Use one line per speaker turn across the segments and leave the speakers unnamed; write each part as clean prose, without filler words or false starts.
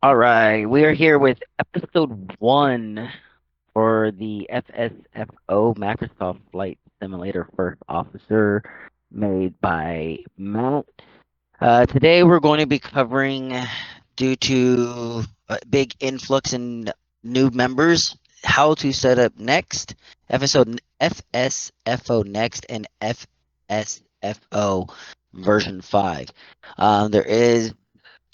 All right, we are here with episode 1 for the FSFO Microsoft Flight Simulator First Officer made by Matt. Today we're going to be covering, due to a big influx in new members, how to set up Next, FSFO Next, and FSFO version 5. There is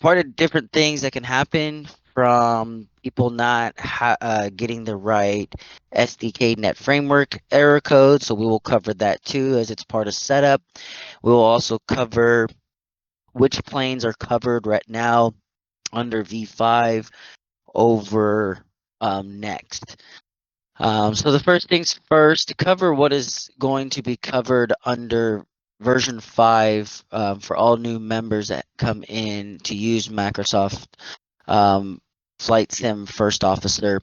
part of different things that can happen from people not getting the right SDK net framework error code. So we will cover that too, as it's part of setup. We will also cover which planes are covered right now under V5 over Next. So the first things first, to cover what is going to be covered under version 5 for all new members that come in to use Microsoft Flight Sim First Officer.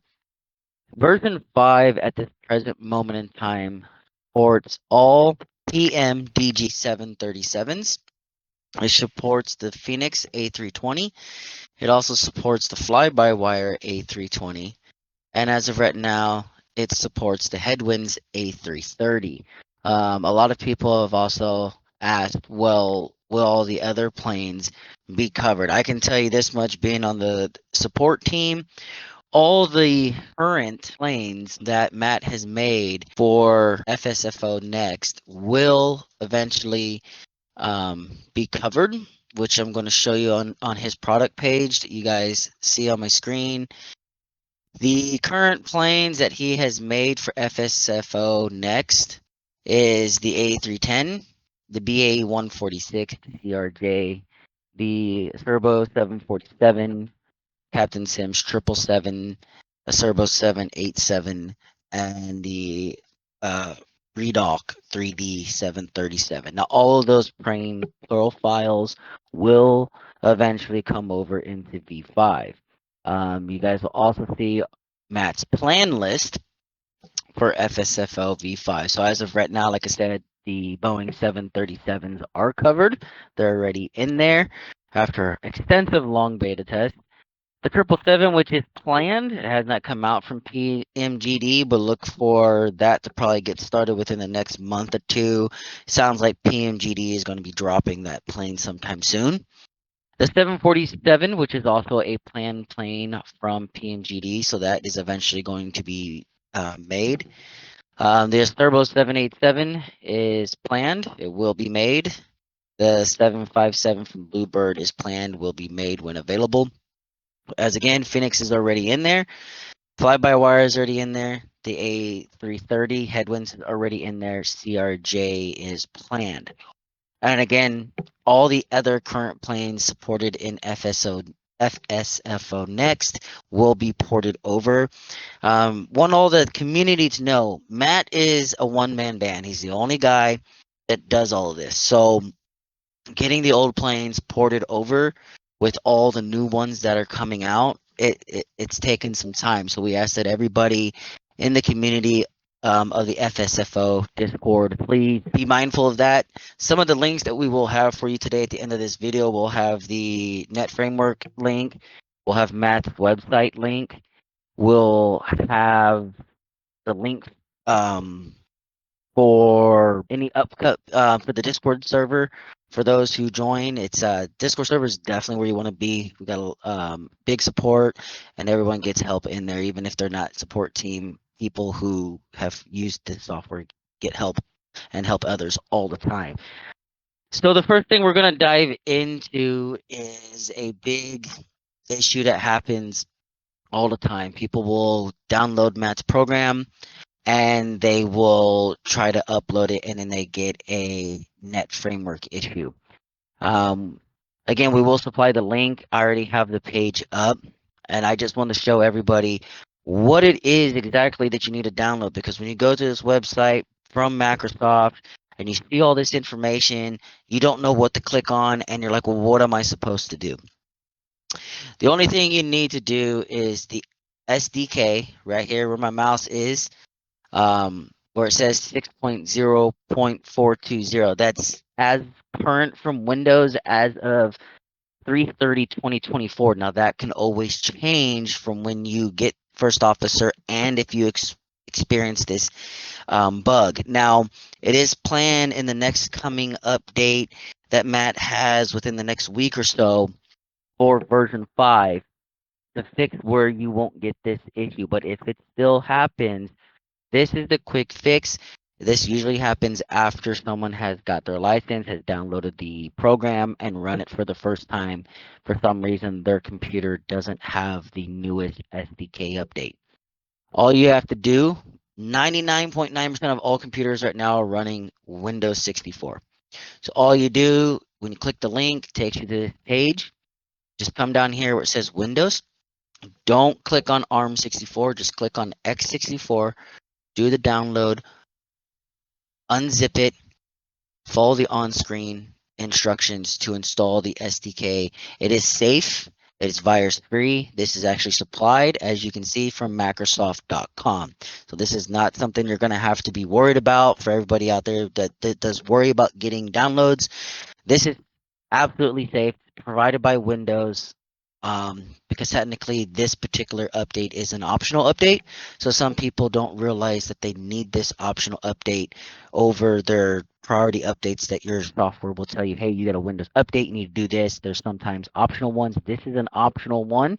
Version 5 at this present moment in time supports all PMDG 737s. It supports the Phoenix A320. It also supports the fly-by-wire A320. And as of right now, it supports the Headwinds A330. A lot of people have also asked, well, will all the other planes be covered? I can tell you this much, being on the support team, all the current planes that Matt has made for FSFO Next will eventually be covered, which I'm going to show you on his product page that you guys see on my screen. The current planes that he has made for FSFO Next is the A310, the BA146, the CRJ, the Turbo 747, Captain Sims 777, a Turbo 787, and the Redoc 3D 737. Now, all of those plane profiles will eventually come over into V5. You guys will also see Matt's plan list for FSFO V5. So as of right now, like I said, the Boeing 737s are covered. They're already in there after extensive long beta test. The 777, which is planned, it has not come out from PMGD, but look for that to probably get started within the next month or two. Sounds like PMGD is going to be dropping that plane sometime soon. The 747, which is also a planned plane from PMGD, so that is eventually going to be made. The Turbo 787 is planned. It will be made. The 757 from Bluebird is planned, will be made when available. As again, Phoenix is already in there. Fly-by-wire is already in there. The A330 Headwinds is already in there. CRJ is planned. And again, all the other current planes supported in FSFO Next will be ported over. Want all the community to know, Matt is a one-man band. He's the only guy that does all of this. So getting the old planes ported over with all the new ones that are coming out, it's taken some time. So we ask that everybody in the community of the FSFO Discord, please be mindful of that. Some of the links that we will have for you today at the end of this video, we'll have the Net Framework link, we'll have Matt's website link, we'll have the link for any upcut for the Discord server. For those who join, it's Discord server is definitely where you want to be. We got big support, and everyone gets help in there, even if they're not support team. People who have used the software get help and help others all the time. So the first thing we're going to dive into is a big issue that happens all the time. People will download Matt's program and they will try to upload it, and then they get a net framework issue. Again, we will supply the link. I already have the page up, and I just want to show everybody what it is exactly that you need to download, because when you go to this website from Microsoft and you see all this information, you don't know what to click on, and you're like, well, what am I supposed to do? The only thing you need to do is the SDK right here where my mouse is, where it says 6.0.420. That's as current from Windows as of 3/30/2024. Now that can always change from when you get first officer and if you experience this bug. Now, it is planned in the next coming update that Matt has within the next week or so for version 5 to fix where you won't get this issue. But if it still happens, this is the quick fix. This usually happens after someone has got their license, has downloaded the program, and run it for the first time. For some reason, their computer doesn't have the newest SDK update. All you have to do, 99.9% of all computers right now are running Windows 64. So all you do, when you click the link, it takes you to this page. Just come down here where it says Windows. Don't click on ARM64, just click on x64, do the download, unzip it, follow the on-screen instructions to install the SDK. It is safe. It is virus free. This is actually supplied, as you can see, from Microsoft.com. So this is not something you're going to have to be worried about for everybody out there that does worry about getting downloads. This is absolutely safe, provided by Windows, because technically this particular update is an optional update. So some people don't realize that they need this optional update over their priority updates that your software will tell you, hey, you got a Windows update, you need to do this. There's sometimes optional ones. This is an optional one,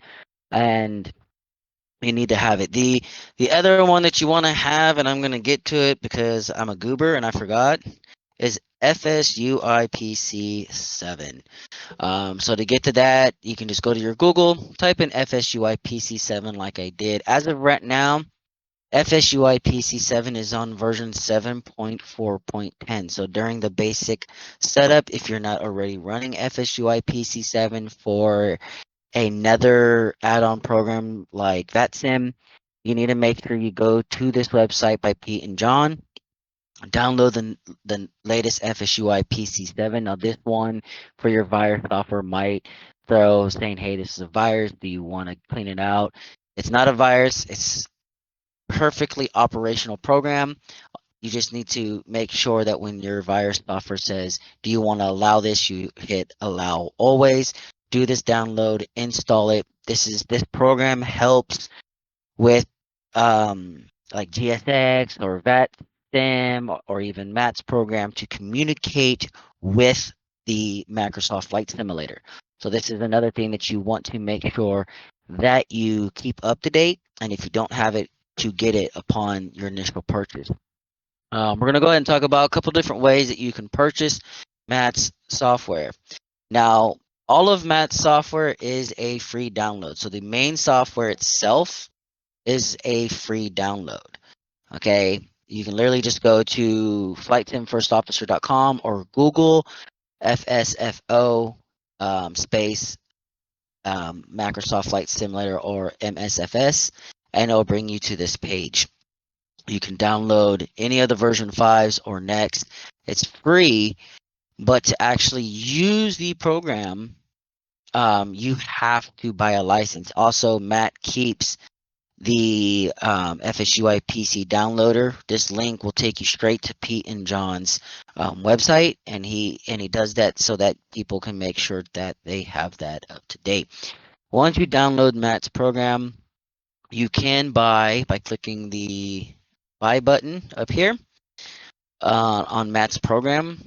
and you need to have it. The other one that you want to have, and I'm going to get to it because I'm a goober and I forgot, is FSUIPC 7. So to get to that, you can just go to your Google, type in FSUIPC 7 like I did. As of right now, FSUIPC 7 is on version 7.4.10. So during the basic setup, if you're not already running FSUIPC 7 for another add-on program like VetSim, you need to make sure you go to this website by Pete and John. Download the latest FSUI PC7. Now, this one for your virus software might throw saying, hey, this is a virus. Do you want to clean it out? It's not a virus. It's perfectly operational program. You just need to make sure that when your virus software says, do you want to allow this? You hit allow always. Do this download, install it. This program helps with like GSX or VetSim or even Matt's program to communicate with the Microsoft Flight Simulator. So this is another thing that you want to make sure that you keep up to date, and if you don't have it, to get it upon your initial purchase. We're going to go ahead and talk about a couple different ways that you can purchase Matt's software. Now, all of Matt's software is a free download. So the main software itself is a free download. Okay, you can literally just go to flightsimfirstofficer.com or Google FSFO space Microsoft Flight Simulator or MSFS, and it'll bring you to this page. You can download any of the version 5s or next. It's free, but to actually use the program, you have to buy a license. Also, Matt keeps the FSUI PC downloader. This link will take you straight to Pete and John's website, and he does that so that people can make sure that they have that up to date. Once you download Matt's program, you can buy by clicking the buy button up here on Matt's program.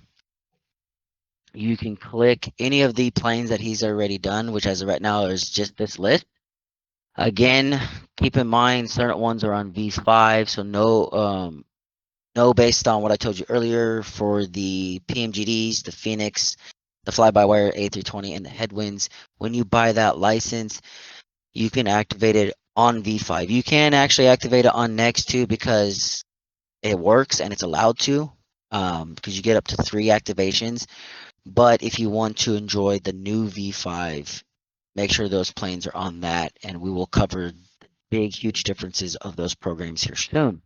You can click any of the planes that he's already done, which as of right now is just this list. Again, keep in mind certain ones are on V5, so no based on what I told you earlier for the PMGDs, the Phoenix, the fly-by-wire A320, and the Headwinds. When you buy that license, you can activate it on V5. You can actually activate it on Next too because it works and it's allowed to, because you get up to 3 activations. But if you want to enjoy the new V5, make sure those planes are on that, and we will cover big, huge differences of those programs here soon.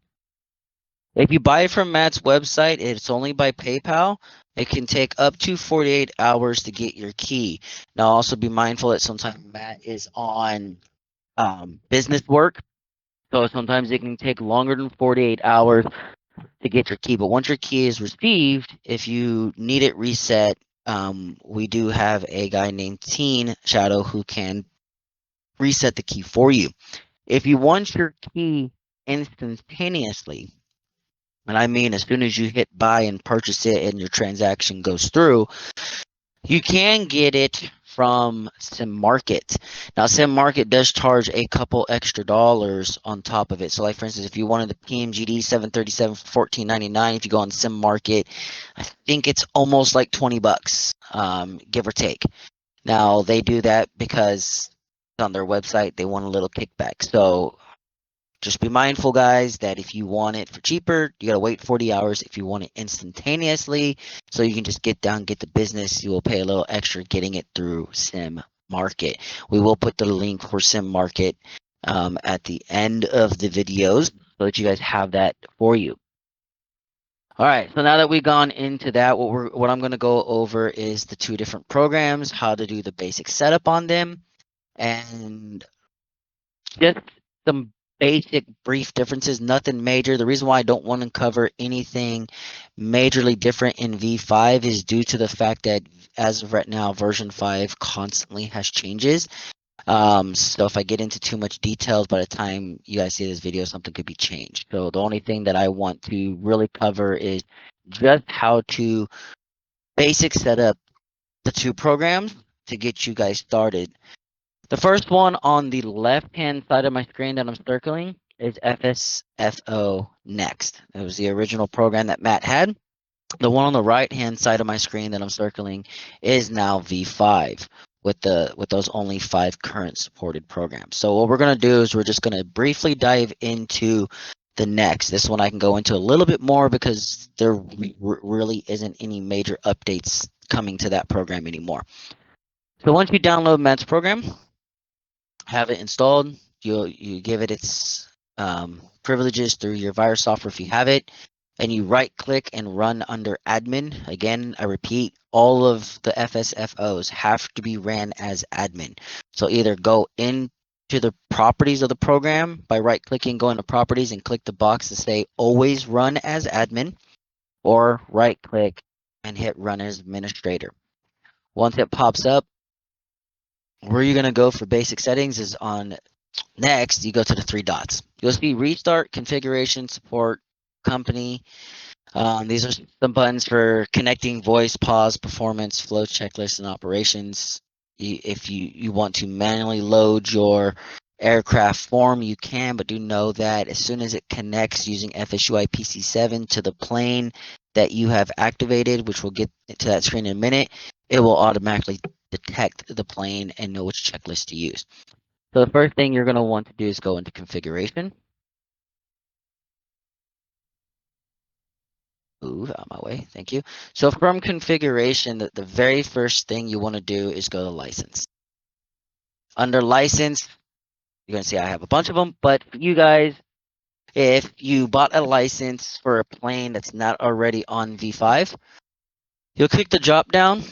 If you buy it from Matt's website, it's only by PayPal. It can take up to 48 hours to get your key. Now, also be mindful that sometimes Matt is on business work, so sometimes it can take longer than 48 hours to get your key. But once your key is received, if you need it reset, we do have a guy named Teen Shadow who can reset the key for you. If you want your key instantaneously, and I mean as soon as you hit buy and purchase it and your transaction goes through, you can get it from Sim Market. Now, Sim Market does charge a couple extra dollars on top of it. So, like for instance, if you wanted the PMGD 737 for $14.99, if you go on Sim Market, I think it's almost like $20, give or take. Now, they do that because on their website they want a little kickback. So just be mindful, guys, that if you want it for cheaper, you gotta wait 40 hours. If you want it instantaneously, so you can just get the business, you will pay a little extra getting it through Sim Market. We will put the link for Sim Market at the end of the videos so that you guys have that for you. All right, so now that we've gone into that, what I'm going to go over is the two different programs, how to do the basic setup on them, and just some basic brief differences, nothing major. The reason why I don't want to cover anything majorly different in V5 is due to the fact that as of right now, version 5 constantly has changes. So if I get into too much details, by the time you guys see this video, something could be changed. So the only thing that I want to really cover is just how to basic set up the two programs to get you guys started. The first one on the left-hand side of my screen that I'm circling is FSFO Next. It was the original program that Matt had. The one on the right-hand side of my screen that I'm circling is now V5 with those only 5 current supported programs. So what we're going to do is we're just going to briefly dive into the Next. This one I can go into a little bit more because there really isn't any major updates coming to that program anymore. So once you download Matt's program, have it installed, you give it its privileges through your virus software if you have it, and you right click and run under admin. Again, I repeat, all of the FSFOs have to be ran as admin. So either go into the properties of the program by right clicking, go into properties and click the box to say always run as admin, or right click and hit run as administrator. Once it pops up, where you're going to go for basic settings is on next, you go to the 3 dots. You'll see restart, configuration, support, company. These are some buttons for connecting voice, pause, performance, flow checklists, and operations. If you want to manually load your aircraft form, you can, but do know that as soon as it connects using FSUIPC 7 to the plane that you have activated, which we'll get to that screen in a minute, it will automatically detect the plane and know which checklist to use. So the first thing you're going to want to do is go into configuration. Move out of my way. Thank you. So from configuration, the very first thing you want to do is go to license. Under license, you're going to see I have a bunch of them, but you guys, if you bought a license for a plane that's not already on V5, you'll click the drop down,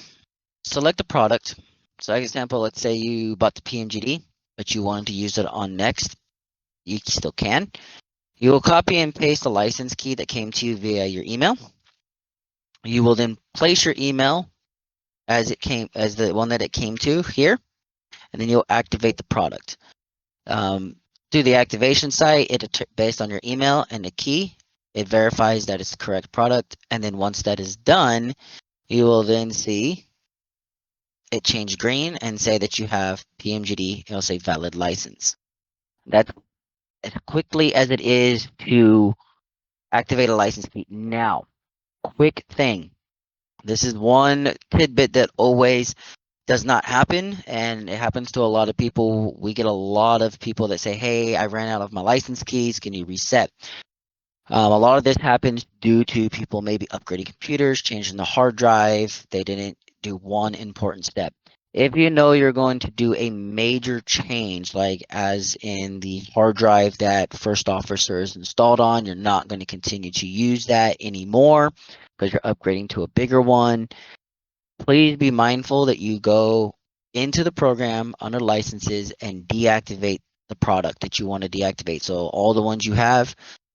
select the product. So for example, let's say you bought the PMGD, but you wanted to use it on Next. You still can. You will copy and paste the license key that came to you via your email. You will then place your email as the one that it came to here, and then you'll activate the product. Through the activation site, based on your email and the key, it verifies that it's the correct product, and then once that is done, you will then see it change green and say that you have PMGD. It'll say valid license. That's as quickly as it is to activate a license key. Now, quick thing. This is one tidbit that always does not happen, and it happens to a lot of people. We get a lot of people that say, hey, I ran out of my license keys. Can you reset? A lot of this happens due to people maybe upgrading computers, changing the hard drive. They didn't do one important step. If you know you're going to do a major change, like as in the hard drive that first officer is installed on, you're not going to continue to use that anymore because you're upgrading to a bigger one. Please be mindful that you go into the program under licenses and deactivate the product that you want to deactivate. So all the ones you have,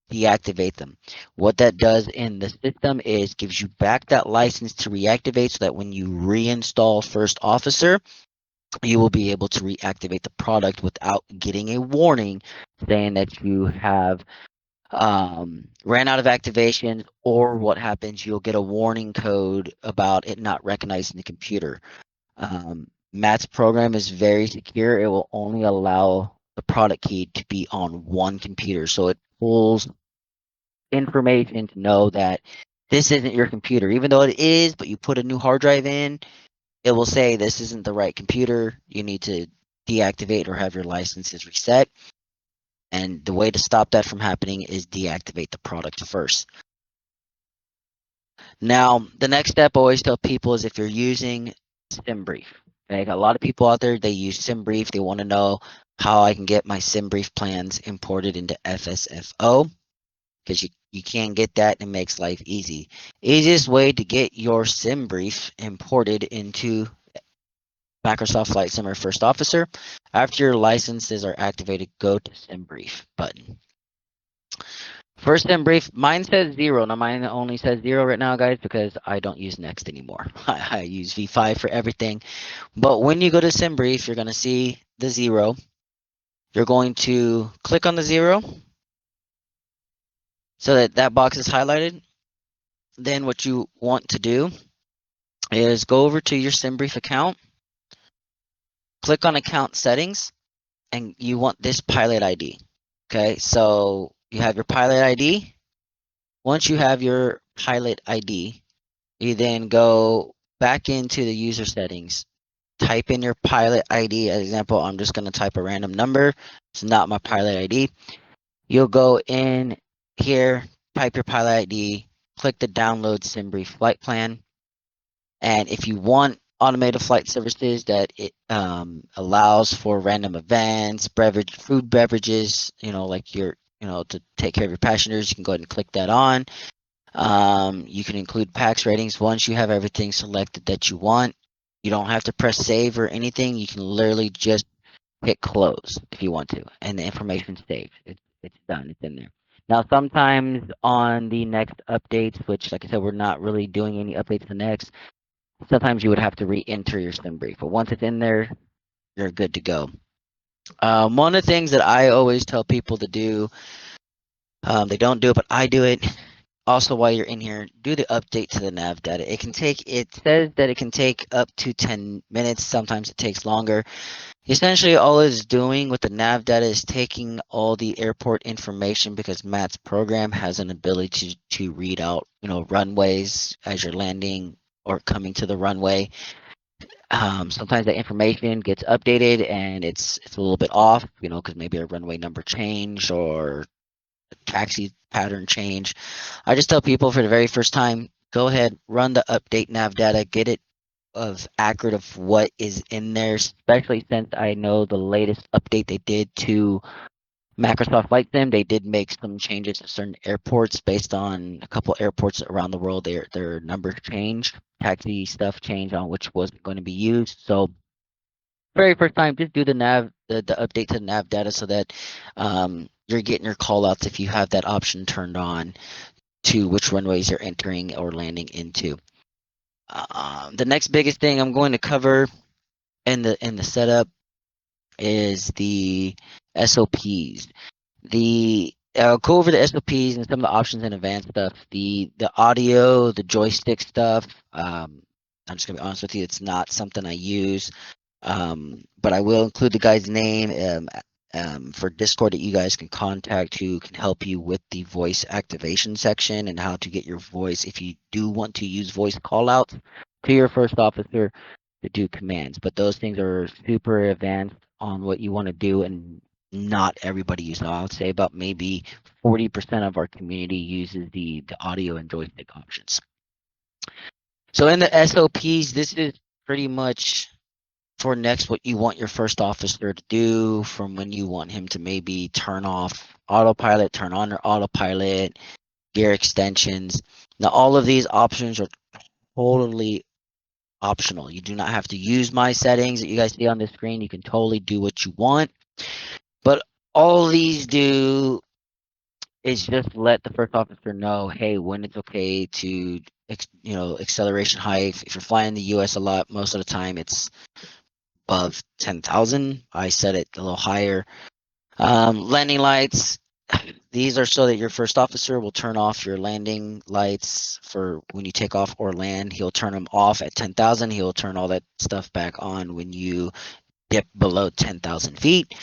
deactivate them. What that does in the system is gives you back that license to reactivate so that when you reinstall First Officer, you will be able to reactivate the product without getting a warning saying that you have ran out of activations, or what happens, you'll get a warning code about it not recognizing the computer. Matt's program is very secure. It will only allow the product key to be on one computer. So it pulls information to know that this isn't your computer. Even though it is, but you put a new hard drive in, it will say this isn't the right computer. You need to deactivate or have your licenses reset. And the way to stop that from happening is deactivate the product first. Now, the next step I always tell people is if you're using SimBrief. Okay, I got a lot of people out there, they use SimBrief. They want to know how I can get my SimBrief plans imported into FSFO because you can't get that and it makes life easy. Easiest way to get your SimBrief imported into Microsoft Flight Sim or First Officer, after your licenses are activated, go to SimBrief button. First SimBrief, mine says 0. Now mine only says 0 right now, guys, because I don't use Next anymore. I use V5 for everything. But when you go to SimBrief, you're going to see the 0. You're going to click on the 0 so that that box is highlighted. Then what you want to do is go over to your SimBrief account, click on account settings, and you want this pilot ID. Okay, so you have your pilot ID. Once you have your pilot ID, you then go back into the user settings, type in your pilot ID. As example, I'm just going to type a random number. It's not my pilot ID. You'll go in here, type your pilot ID, click the download SimBrief flight plan. And if you want automated flight services that it allows for random events, food beverages, like to take care of your passengers, you can go ahead and click that on. You can include PAX ratings once you have everything selected that you want. You don't have to press save or anything. You can literally just hit close if you want to, and the information's saved. It's done. It's in there. Now, sometimes on the next updates, which, like I said, we're not really doing any updates to next, sometimes you would have to re-enter your SimBrief. But once it's in there, you're good to go. One of the things that I always tell people to do, they don't do it, but I do it. Also, while you're in here, do the update to the nav data. It says that it can take up to 10 minutes. Sometimes it takes longer. Essentially, all it's doing with the nav data is taking all the airport information because Matt's program has an ability to read out, runways as you're landing or coming to the runway. Sometimes the information gets updated and it's a little bit off, because maybe a runway number changed or a taxi pattern change. I just tell people for the very first time, go ahead, run the update nav data, get it accurate of what is in there, especially since I know the latest update they did to Microsoft Flight Sim, they did make some changes at certain airports based on a couple airports around the world. Their numbers changed, taxi stuff changed on which was going to be used. So very first time, just do the update to the nav data so that you're getting your call outs if you have that option turned on to which runways you're entering or landing into. The next biggest thing I'm going to cover in the setup is the SOPs. I'll go over the SOPs and some of the options and advanced stuff. The audio, the joystick stuff. I'm just gonna be honest with you, it's not something I use. But I will include the guy's name for Discord that you guys can contact who can help you with the voice activation section and how to get your voice if you do want to use voice callouts to your first officer to do commands. But those things are super advanced on what you want to do, and not everybody uses it. I would say about maybe 40% of our community uses the audio and joystick options. So in the SOPs, this is pretty much for next what you want your first officer to do, from when you want him to maybe turn off autopilot, turn on their autopilot, gear extensions. Now all of these options are totally optional. You do not have to use my settings that you guys see on the screen. You can totally do what you want. But all these do is just let the first officer know, hey, when it's okay to, acceleration height. If you're flying the U.S. a lot, most of the time it's above 10,000. I set it a little higher. Landing lights. These are so that your first officer will turn off your landing lights for when you take off or land. He'll turn them off at 10,000. He'll turn all that stuff back on when you dip below 10,000 feet.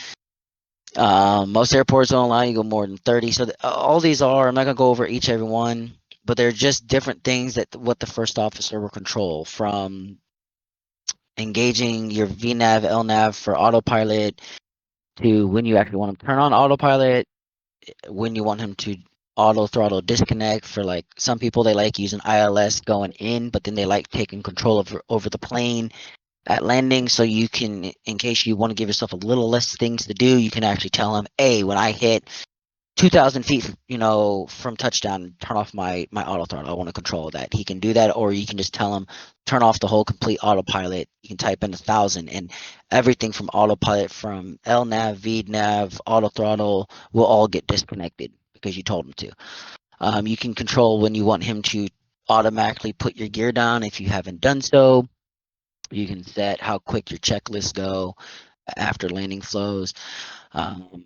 Most airports don't allow you to go more than 30. So all these are, I'm not going to go over each every one, but they're just different things that what the first officer will control, from engaging your VNAV, LNAV for autopilot, to when you actually want them to turn on autopilot, when you want him to auto throttle disconnect. For like some people, they like using ILS going in, but then they like taking control over the plane at landing. So you can, in case you want to give yourself a little less things to do, you can actually tell him, hey, when I hit 2,000 feet, from touchdown, turn off my auto throttle. I want to control that. He can do that, or you can just tell him turn off the whole complete autopilot. You can type in 1,000, and everything from autopilot, from LNAV, VNAV, auto throttle, will all get disconnected because you told him to. You can control when you want him to automatically put your gear down if you haven't done so. You can set how quick your checklists go after landing flows. Um,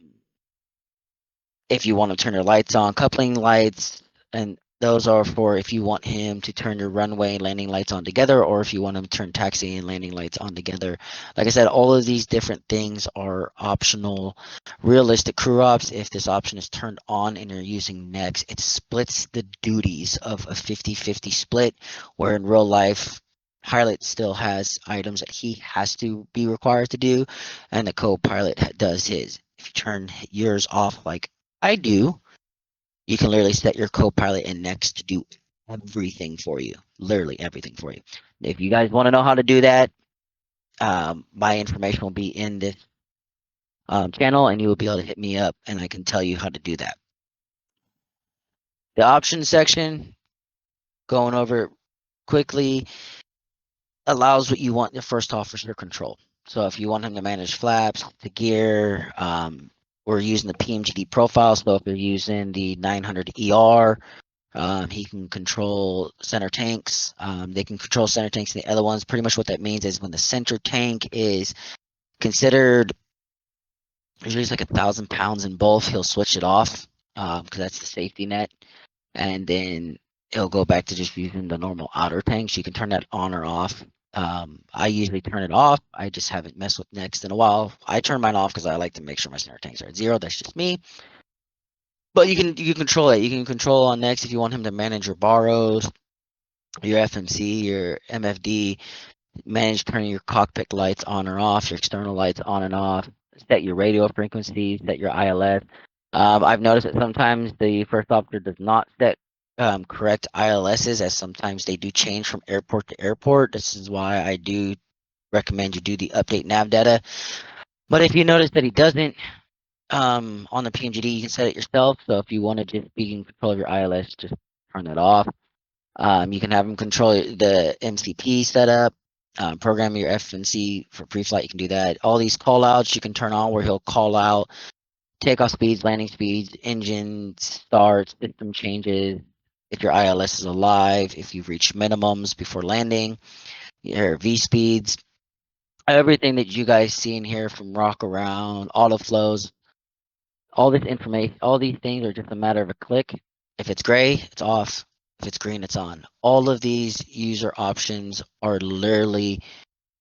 if you want to turn your lights on, coupling lights, and those are for if you want him to turn your runway and landing lights on together, or if you want him to turn taxi and landing lights on together. Like I said, all of these different things are optional. Realistic crew ops, if this option is turned on and you're using Next, it splits the duties of a 50-50 split, where in real life, pilot still has items that he has to be required to do, and the co-pilot does his. If you turn yours off, like I do, you can literally set your co-pilot in Next to do everything for you, literally everything for you. If you guys want to know how to do that, my information will be in this channel, and you will be able to hit me up, and I can tell you how to do that. The options section, going over it quickly, allows what you want the first officer to control. So if you want him to manage flaps, the gear, we're using the PMGD profile. So if you're using the 900 ER, he can control center tanks. They can control center tanks and the other ones. Pretty much what that means is when the center tank is considered, usually it's like 1,000 pounds in both, he'll switch it off because that's the safety net. And then it'll go back to just using the normal outer tanks. You can turn that on or off. I usually turn it off. I just haven't messed with Next in a while. I turn mine off because I like to make sure my center tanks are at 0. That's just me. But you can control it. You can control on Next if you want him to manage your borrows, your FMC, your MFD, manage turning your cockpit lights on or off, your external lights on and off, set your radio frequencies, set your ILS. I've noticed that sometimes the first officer does not set correct ILSs, as sometimes they do change from airport to airport. This is why I do recommend you do the update nav data. But if you notice that he doesn't, on the PMGD, you can set it yourself. So if you want to just be in control of your ILS, just turn that off. You can have him control the MCP setup, program your FNC for pre-flight. You can do that. All these call outs you can turn on, where he'll call out takeoff speeds, landing speeds, engine starts, system changes, if your ILS is alive, if you've reached minimums before landing, your V speeds, everything that you guys see in here, from rock around, auto flows, all this information, all these things are just a matter of a click. If it's gray, it's off. If it's green, it's on. All of these user options are literally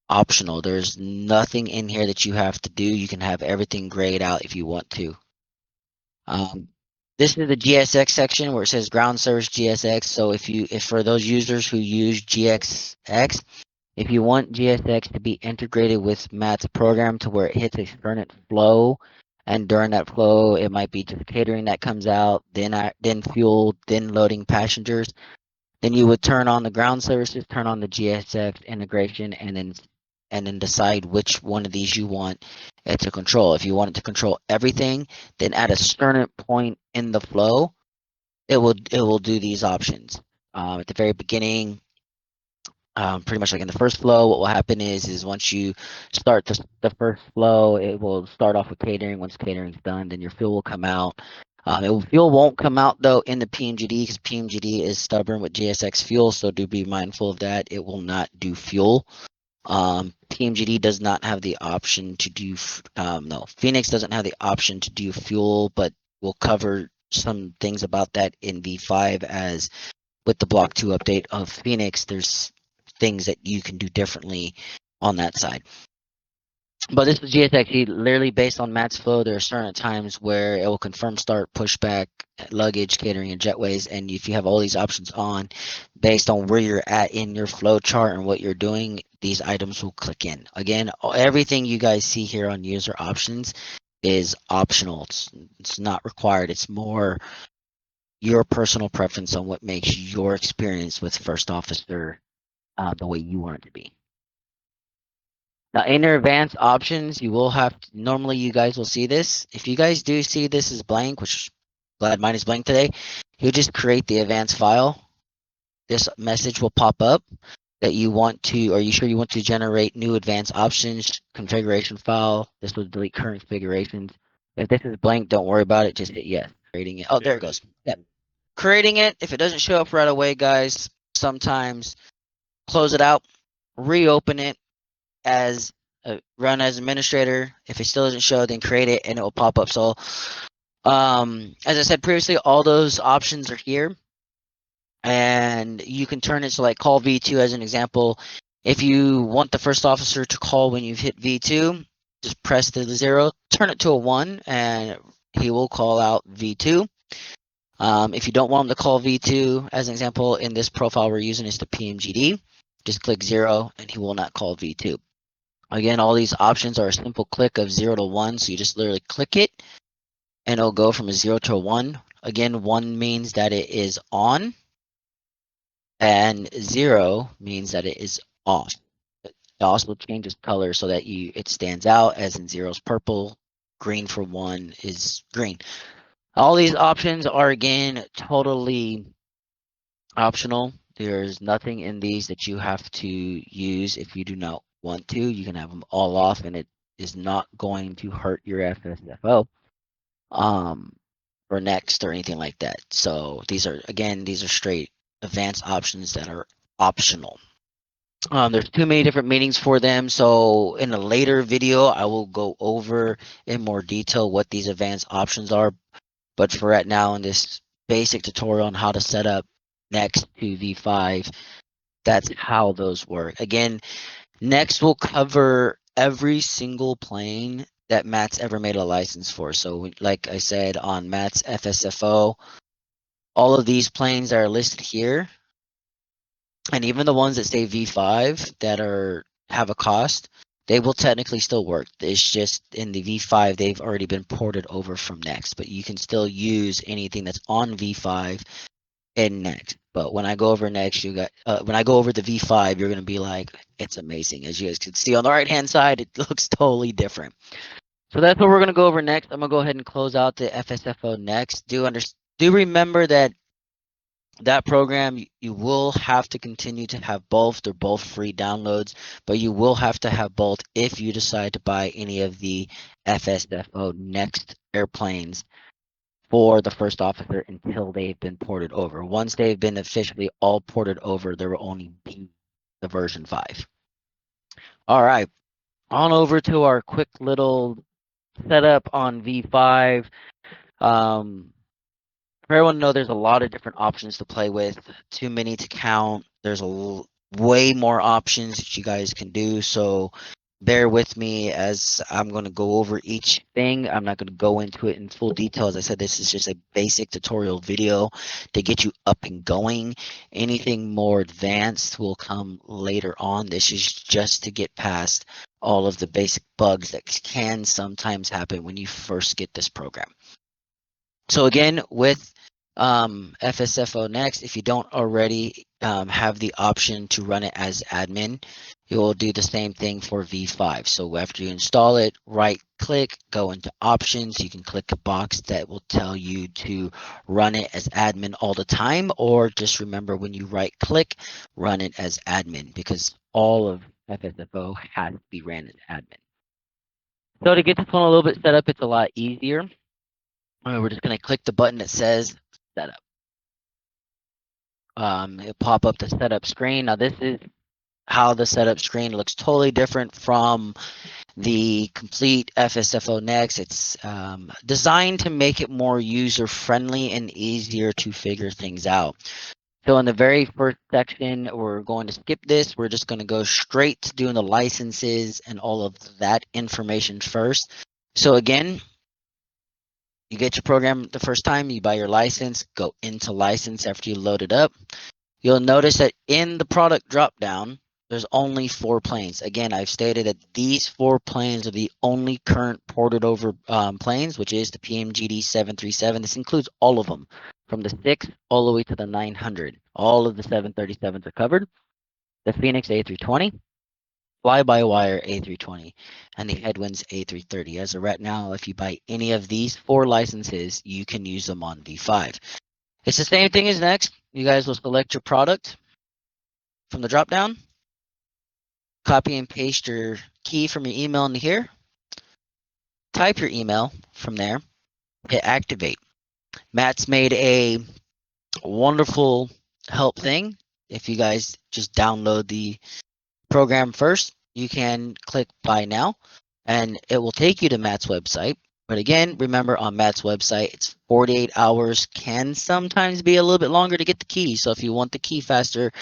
optional. There's nothing in here that you have to do. You can have everything grayed out if you want to. This is the GSX section where it says ground service GSX. So if for those users who use GXX, if you want GSX to be integrated with Matt's program to where it hits a certain flow, and during that flow, it might be just catering that comes out, then fuel, then loading passengers, then you would turn on the ground services, turn on the GSX integration, and then decide which one of these you want it to control. If you want it to control everything, then at a certain point in the flow, it will do these options. At the very beginning, pretty much like in the first flow, what will happen is once you start the first flow, it will start off with catering. Once catering's done, then your fuel will come out. Fuel won't come out though in the PMGD because PMGD is stubborn with GSX fuel, so do be mindful of that. It will not do fuel. PMGD does not have the option to do. No, Phoenix doesn't have the option to do fuel, but we'll cover some things about that in V5 as with the Block 2 update of Phoenix. There's things that you can do differently on that side. But this is GSX literally based on Matt's flow. There are certain times where it will confirm start, pushback, luggage, catering, and jetways. And if you have all these options on, based on where you're at in your flow chart and what you're doing, these items will click in. Again, everything you guys see here on user options is optional. It's not required. It's more your personal preference on what makes your experience with first officer the way you want it to be. Now, in your advanced options, you will have to, normally you guys will see this. If you guys do see this as blank, which glad mine is blank today, you just create the advanced file. This message will pop up that you want to, are you sure you want to generate new advanced options configuration file? This will delete current configurations. If this is blank, don't worry about it. Just hit yes. Creating it. Oh, there it goes. Yep. Creating it. If it doesn't show up right away, guys, sometimes close it out, reopen it, as run as administrator. If it still doesn't show, then create it and it will pop up. So as I said previously, all those options are here, and you can turn it. So like call V2 as an example. If you want the first officer to call when you've hit V2, just press the 0, turn it to a 1, and he will call out V2. If you don't want him to call V2, as an example, in this profile we're using is the PMGD, just click 0 and he will not call V2. Again, all these options are a simple click of 0 to 1. So you just literally click it and it'll go from a 0 to a 1. Again, 1 means that it is on and 0 means that it is off. It also changes color so that it stands out, as in 0 is purple, green for 1 is green. All these options are again totally optional. There's nothing in these that you have to use if you do not want to. You can have them all off and it is not going to hurt your FSFO or next or anything like that. So these are straight advanced options that are optional. There's too many different meanings for them. So in a later video, I will go over in more detail what these advanced options are. But for right now, in this basic tutorial on how to set up next to V5, that's how those work. Again, next we'll cover every single plane that Matt's ever made a license for. So like I said, on Matt's FSFO, all of these planes that are listed here, and even the ones that say V5 that have a cost, they will technically still work. It's just in the V5, they've already been ported over from Next, but you can still use anything that's on V5 in Next. But when I go over Next, when I go over the V5, you're gonna be like, it's amazing. As you guys can see on the right hand side, it looks totally different. So that's what we're gonna go over next. I'm gonna go ahead and close out the FSFO Next. Do remember that program, you will have to continue to have both. They're both free downloads, but you will have to have both if you decide to buy any of the FSFO Next airplanes for the first officer until they've been ported over. Once they've been officially all ported over, there will only be the version 5. All right, on over to our quick little setup on V5. For everyone to know, there's a lot of different options to play with. Too many to count. There's way more options that you guys can do. So bear with me as I'm going to go over each thing. I'm not going to go into it in full detail. As I said, this is just a basic tutorial video to get you up and going. Anything more advanced will come later on. This is just to get past all of the basic bugs that can sometimes happen when you first get this program. So again, with FSFO Next, if you don't already have the option to run it as admin, you will do the same thing for V5. So after you install it, right click, go into options. You can click a box that will tell you to run it as admin all the time, or just remember when you right click, run it as admin, because all of FSFO has to be ran as admin. So to get this one a little bit set up, it's a lot easier. We're just going to click the button that says setup. It'll pop up the setup screen. Now this is how the setup screen looks, totally different from the complete FSFO Next. It's designed to make it more user friendly and easier to figure things out. So in the very first section, we're going to skip this. We're just going to go straight to doing the licenses and all of that information first. So again, you get your program the first time, you buy your license, go into license after you load it up. You'll notice that in the product dropdown, there's only 4 planes. Again, I've stated that these 4 planes are the only current ported over planes, which is the PMGD 737. This includes all of them, from the 6 all the way to the 900. All of the 737s are covered. The Phoenix A320, fly-by-wire A320, and the Headwinds A330. As of right now, if you buy any of these 4 licenses, you can use them on V5. It's the same thing as next. You guys will select your product from the drop-down, copy and paste your key from your email into here, type your email from there, hit activate. Matt's made a wonderful help thing. If you guys just download the program first, you can click buy now and it will take you to Matt's website. But again, remember on Matt's website, it's 48 hours, can sometimes be a little bit longer to get the key. So if you want the key faster,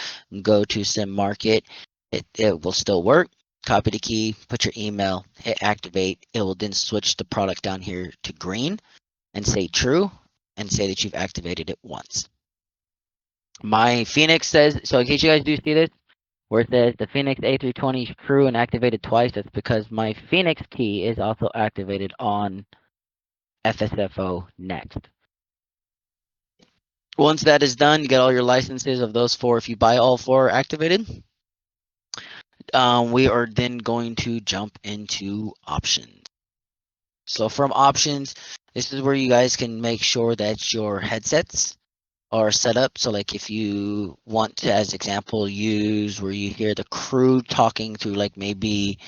go to Sim Market. It will still work. Copy the key, put your email, hit activate. It will then switch the product down here to green and say true and say that you've activated it once. My Phoenix says, so in case you guys do see this, where it says the Phoenix A320 is true and activated twice, that's because my Phoenix key is also activated on FSFO Next. Once that is done, you get all your licenses of those 4. If you buy all 4 activated, we are then going to jump into options. So from options, this is where you guys can make sure that your headsets are set up. So like if you want to, as example, use where you hear the crew talking through like maybe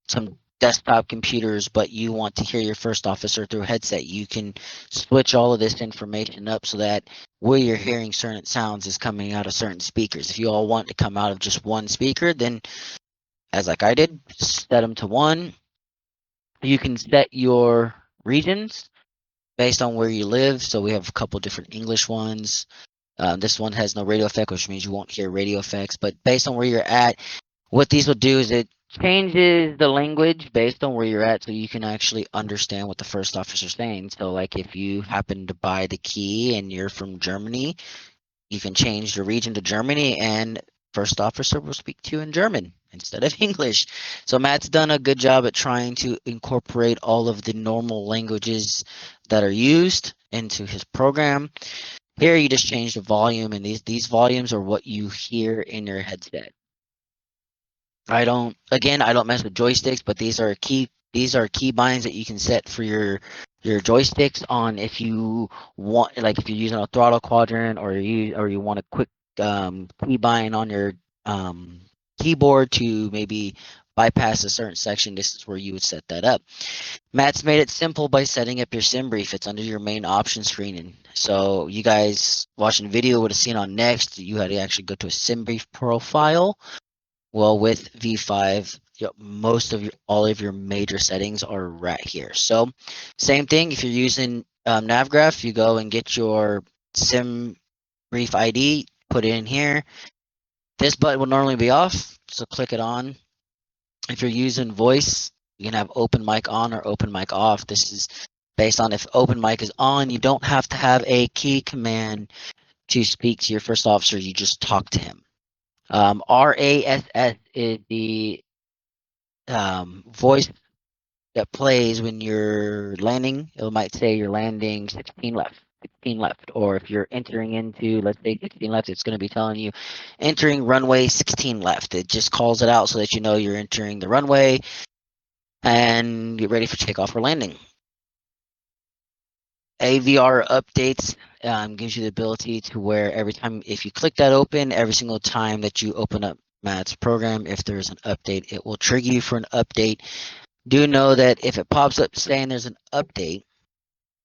some desktop computers, but you want to hear your first officer through a headset, you can switch all of this information up so that where you're hearing certain sounds is coming out of certain speakers. If you all want to come out of just one speaker, then as like I did, set them to 1. You can set your regions based on where you live. So we have a couple different English ones. This one has no radio effect, which means you won't hear radio effects. But based on where you're at, what these will do is it changes the language based on where you're at, so you can actually understand what the first officer's saying. So like if you happen to buy the key and you're from Germany, you can change the region to Germany and first officer will speak to you in German instead of English. So Matt's done a good job at trying to incorporate all of the normal languages that are used into his program. Here you just change the volume, and these volumes are what you hear in your headset. I don't mess with joysticks, but these are key binds that you can set for your joysticks on if you want, like if you're using a throttle quadrant or you want a quick key bind on your keyboard to maybe bypass a certain section. This is where you would set that up. Matt's made it simple by setting up your sim brief. It's under your main option screen. And so you guys watching the video would have seen on next, you had to actually go to a sim brief profile. Well, with V5, all of your major settings are right here. So same thing, if you're using NavGraph, you go and get your sim brief ID, put it in here. This button will normally be off, so click it on. If you're using voice, you can have open mic on or open mic off. This is based on if open mic is on, you don't have to have a key command to speak to your first officer, you just talk to him. RASS is the voice that plays when you're landing. It might say you're landing 16 left, 16 left. Or if you're entering into, let's say 16 left, it's going to be telling you entering runway 16 left. It just calls it out so that you know you're entering the runway and get ready for takeoff or landing. AVR updates gives you the ability to where every time, if you click that open, every single time that you open up Matt's program, if there's an update, it will trigger you for an update. Do know that if it pops up saying there's an update,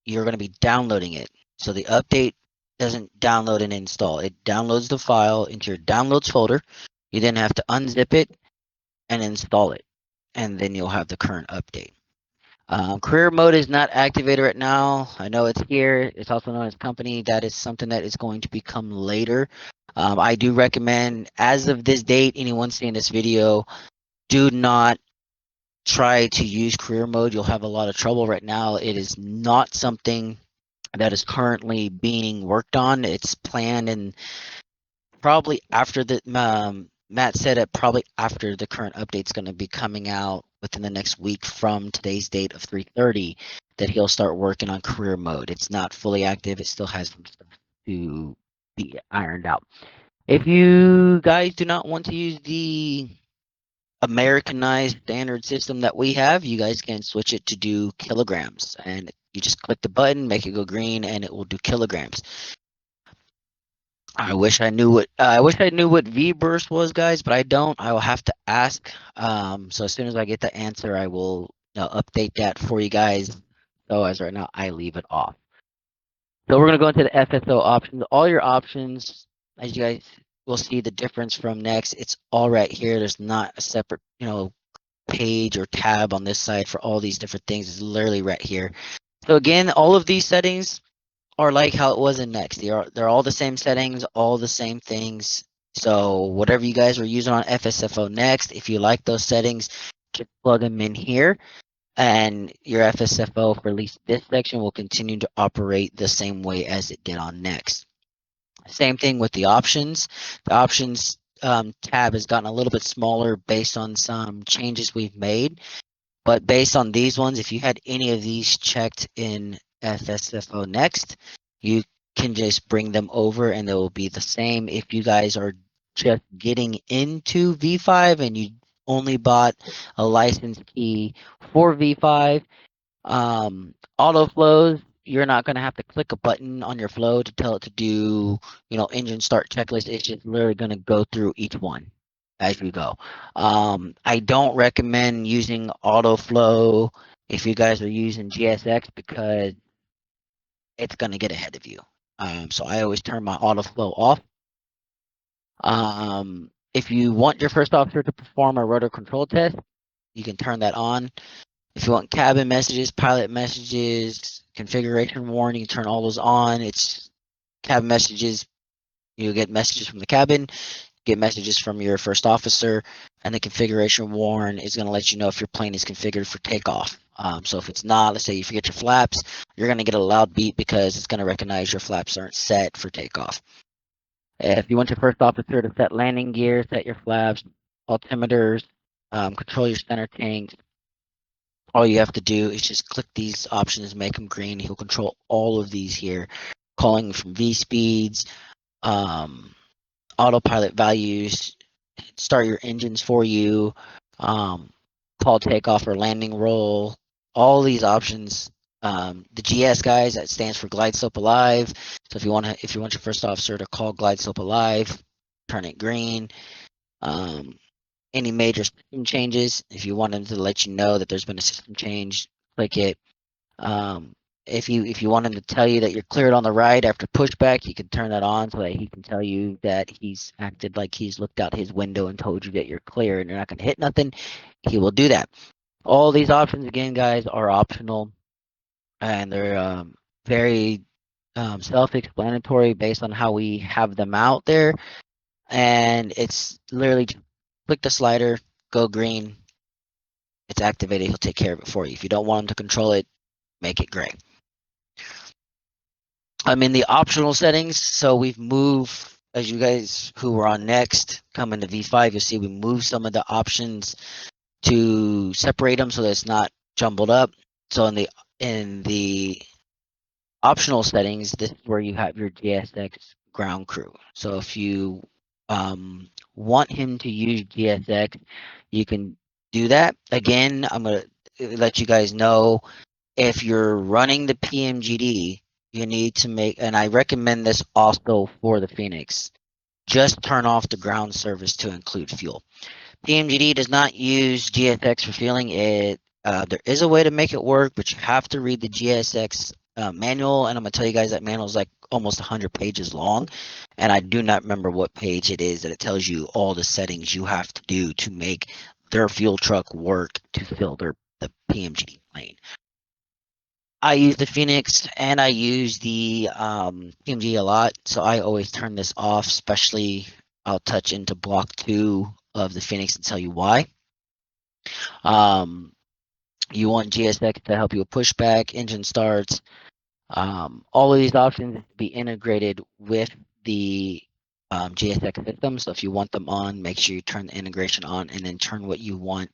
you're going to be downloading it. So the update doesn't download and install. It downloads the file into your downloads folder. You then have to unzip it and install it, and then you'll have the current update. Career mode is not activated right now. I know it's here. It's also known as company. That is something that is going to become later. I do recommend, as of this date, anyone seeing this video, do not try to use career mode. You'll have a lot of trouble right now. It is not something that is currently being worked on. It's planned, and probably after the Matt said it, probably after the current update's going to be coming out within the next week from today's date of 3:30, that he'll start working on career mode. It's not fully active. It still has some stuff to be ironed out. If you guys do not want to use the Americanized standard system that we have, you guys can switch it to do kilograms, and you just click the button, make it go green, and it will do kilograms. I wish I knew what V-burst was, guys, but I don't. I will have to ask. So as soon as I get the answer, I will update that for you guys. So as right now, I leave it off. So we're gonna go into the FSO options. All your options, as you guys will see the difference from next. It's all right here. There's not a separate, page or tab on this side for all these different things. It's literally right here. So again, all of these settings are like how it was in Next. They're all the same settings, all the same things. So whatever you guys were using on FSFO Next, if you like those settings, just plug them in here, and your FSFO for at least this section will continue to operate the same way as it did on Next. Same thing with the options. The options tab has gotten a little bit smaller based on some changes we've made. But based on these ones, if you had any of these checked in FSFO Next, you can just bring them over and they will be the same. If you guys are just getting into V5 and you only bought a license key for V5, auto flows, you're not going to have to click a button on your flow to tell it to do, engine start checklist. It's just literally going to go through each one as you go. I don't recommend using auto flow if you guys are using GSX, because it's going to get ahead of you. So I always turn my auto flow off. If you want your first officer to perform a rotor control test, you can turn that on. If you want cabin messages, pilot messages, configuration warning, turn all those on. It's cabin messages. You get messages from the cabin, get messages from your first officer, and the configuration warn is going to let you know if your plane is configured for takeoff. So if it's not, let's say you forget your flaps, you're going to get a loud beep because it's going to recognize your flaps aren't set for takeoff. If you want your first officer to set landing gear, set your flaps, altimeters, control your center tanks, all you have to do is just click these options, make them green. He'll control all of these here, calling from V speeds, autopilot values, start your engines for you, call takeoff or landing roll. All these options. The GS, guys, that stands for glide slope alive. So if you want your first officer to call glide slope alive, turn it green. Any major system changes, if you want them to let you know that there's been a system change, click it. If you want him to tell you that you're cleared on the right after pushback, you can turn that on so that he can tell you that he's acted like he's looked out his window and told you that you're clear and you're not going to hit nothing. He will do that. All these options, again, guys, are optional, and they're very self-explanatory based on how we have them out there. And it's literally click the slider, go green, it's activated, he'll take care of it for you. If you don't want him to control it, make it gray. I'm in the optional settings, so we've moved, as you guys who were on Next come into V5, you'll see we moved some of the options to separate them so that it's not jumbled up. So in the optional settings, this is where you have your GSX ground crew. So if you want him to use GSX, you can do that. Again, I'm going to let you guys know, if you're running the PMGD, you need to make, and I recommend this also for the Phoenix, just turn off the ground service to include fuel. PMGD does not use GSX for fueling. There is a way to make it work, but you have to read the GSX manual, and I'm gonna tell you guys that manual is like almost 100 pages long, and I do not remember what page it is that it tells you all the settings you have to do to make their fuel truck work to fill the PMG lane. I use the Phoenix and I use the PMG a lot, so I always turn this off, especially I'll touch into block 2 of the Phoenix and tell you why. Um, you want GSX to help you with pushback, engine starts. All of these options be integrated with the GSX system. So if you want them on, make sure you turn the integration on and then turn what you want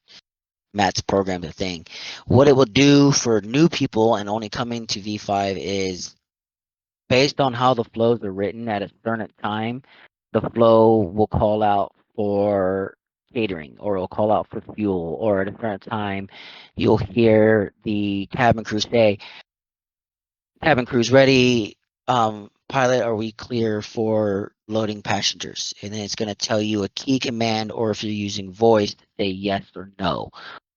Matt's program the thing. What it will do for new people and only coming to V5 is based on how the flows are written at a certain time, the flow will call out for catering or it'll call out for fuel, or at a certain time you'll hear the cabin crew say, cabin crew's ready, pilot, are we clear for loading passengers? And then it's going to tell you a key command, or if you're using voice, say yes or no.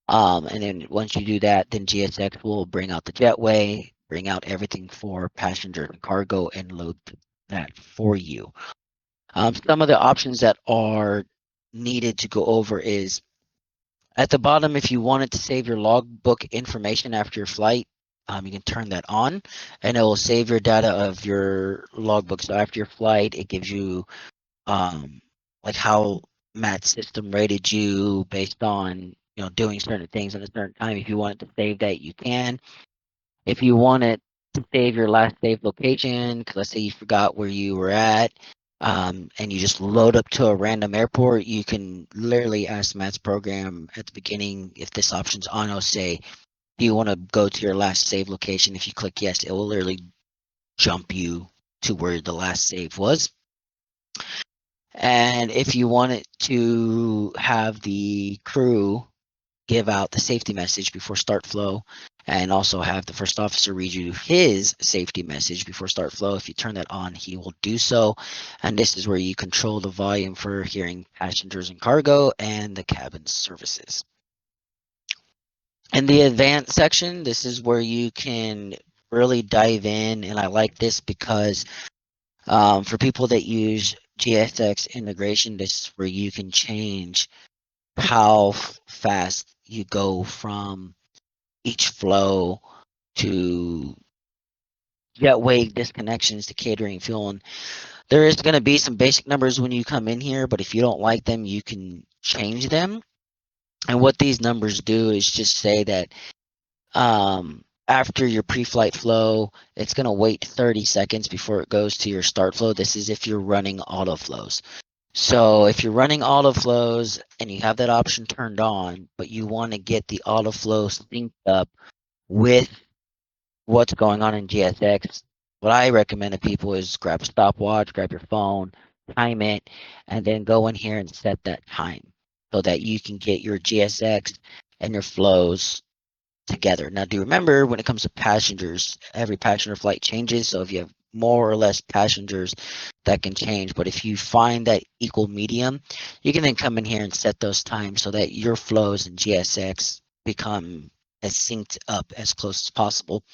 And then once you do that, then GSX will bring out the jetway, bring out everything for passenger and cargo, and load that for you. Some of the options that are needed to go over is at the bottom, if you wanted to save your logbook information after your flight, you can turn that on and it will save your data of your logbook. So after your flight, it gives you like how Matt's system rated you based on doing certain things at a certain time. If you want to save that, you can. If you want it to save your last saved location, 'cause let's say you forgot where you were at, and you just load up to a random airport, you can literally ask Matt's program at the beginning if this option's on. It'll say, do you want to go to your last save location? If you click yes, it will literally jump you to where the last save was. And if you want it to have the crew give out the safety message before start flow, and also have the first officer read you his safety message before start flow, if you turn that on, he will do so. And this is where you control the volume for hearing passengers and cargo and the cabin services. In the advanced section, this is where you can really dive in, and I like this because for people that use GSX integration, this is where you can change how fast you go from each flow to jetway disconnections to catering fuel. And there is going to be some basic numbers when you come in here, but if you don't like them, you can change them. And what these numbers do is just say that after your pre-flight flow, it's going to wait 30 seconds before it goes to your start flow. This is if you're running auto flows. So if you're running auto flows and you have that option turned on, but you want to get the auto flow synced up with what's going on in GSX, what I recommend to people is grab a stopwatch, grab your phone, time it, and then go in here and set that time so that you can get your GSX and your flows together. Now, do remember when it comes to passengers, every passenger flight changes. So if you have more or less passengers, that can change. But if you find that equal medium, you can then come in here and set those times so that your flows in GSX become as synced up as close as possible.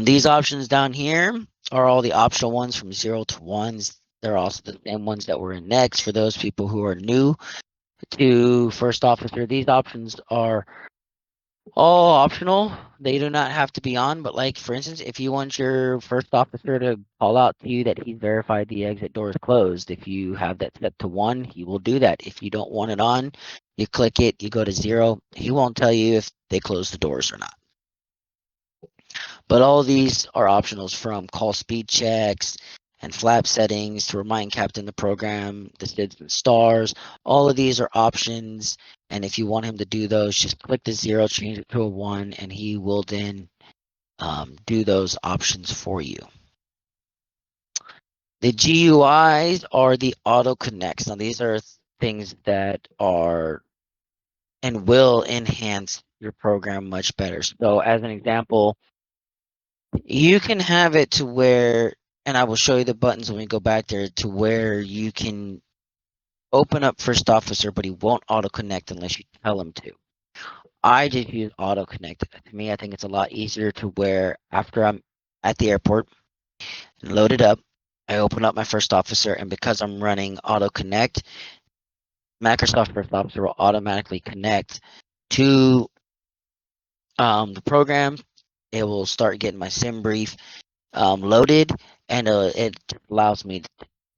These options down here are all the optional ones from 0 to 1s. They're also the same ones that were in next for those people who are new to first officer. These options are all optional. They do not have to be on, but like for instance, if you want your first officer to call out to you that he's verified the exit door is closed, if you have that set to 1, he will do that. If you don't want it on, you click it, you go to 0. He won't tell you if they close the doors or not. But all of these are optionals, from call speed checks and flap settings to remind captain the program, the SIDs and stars. All of these are options. And if you want him to do those, just click the 0, change it to a 1, and he will then do those options for you. The GUIs are the auto connects. Now these are things that are and will enhance your program much better. So as an example, you can have it to where, and I will show you the buttons when we go back there, to where you can open up first officer, but he won't auto connect unless you tell him to. I just use auto connect. To me, I think it's a lot easier to where after I'm at the airport and loaded up, I open up my first officer, and because I'm running auto connect, Microsoft First Officer will automatically connect to the program. It will start getting my sim brief loaded, and it allows me to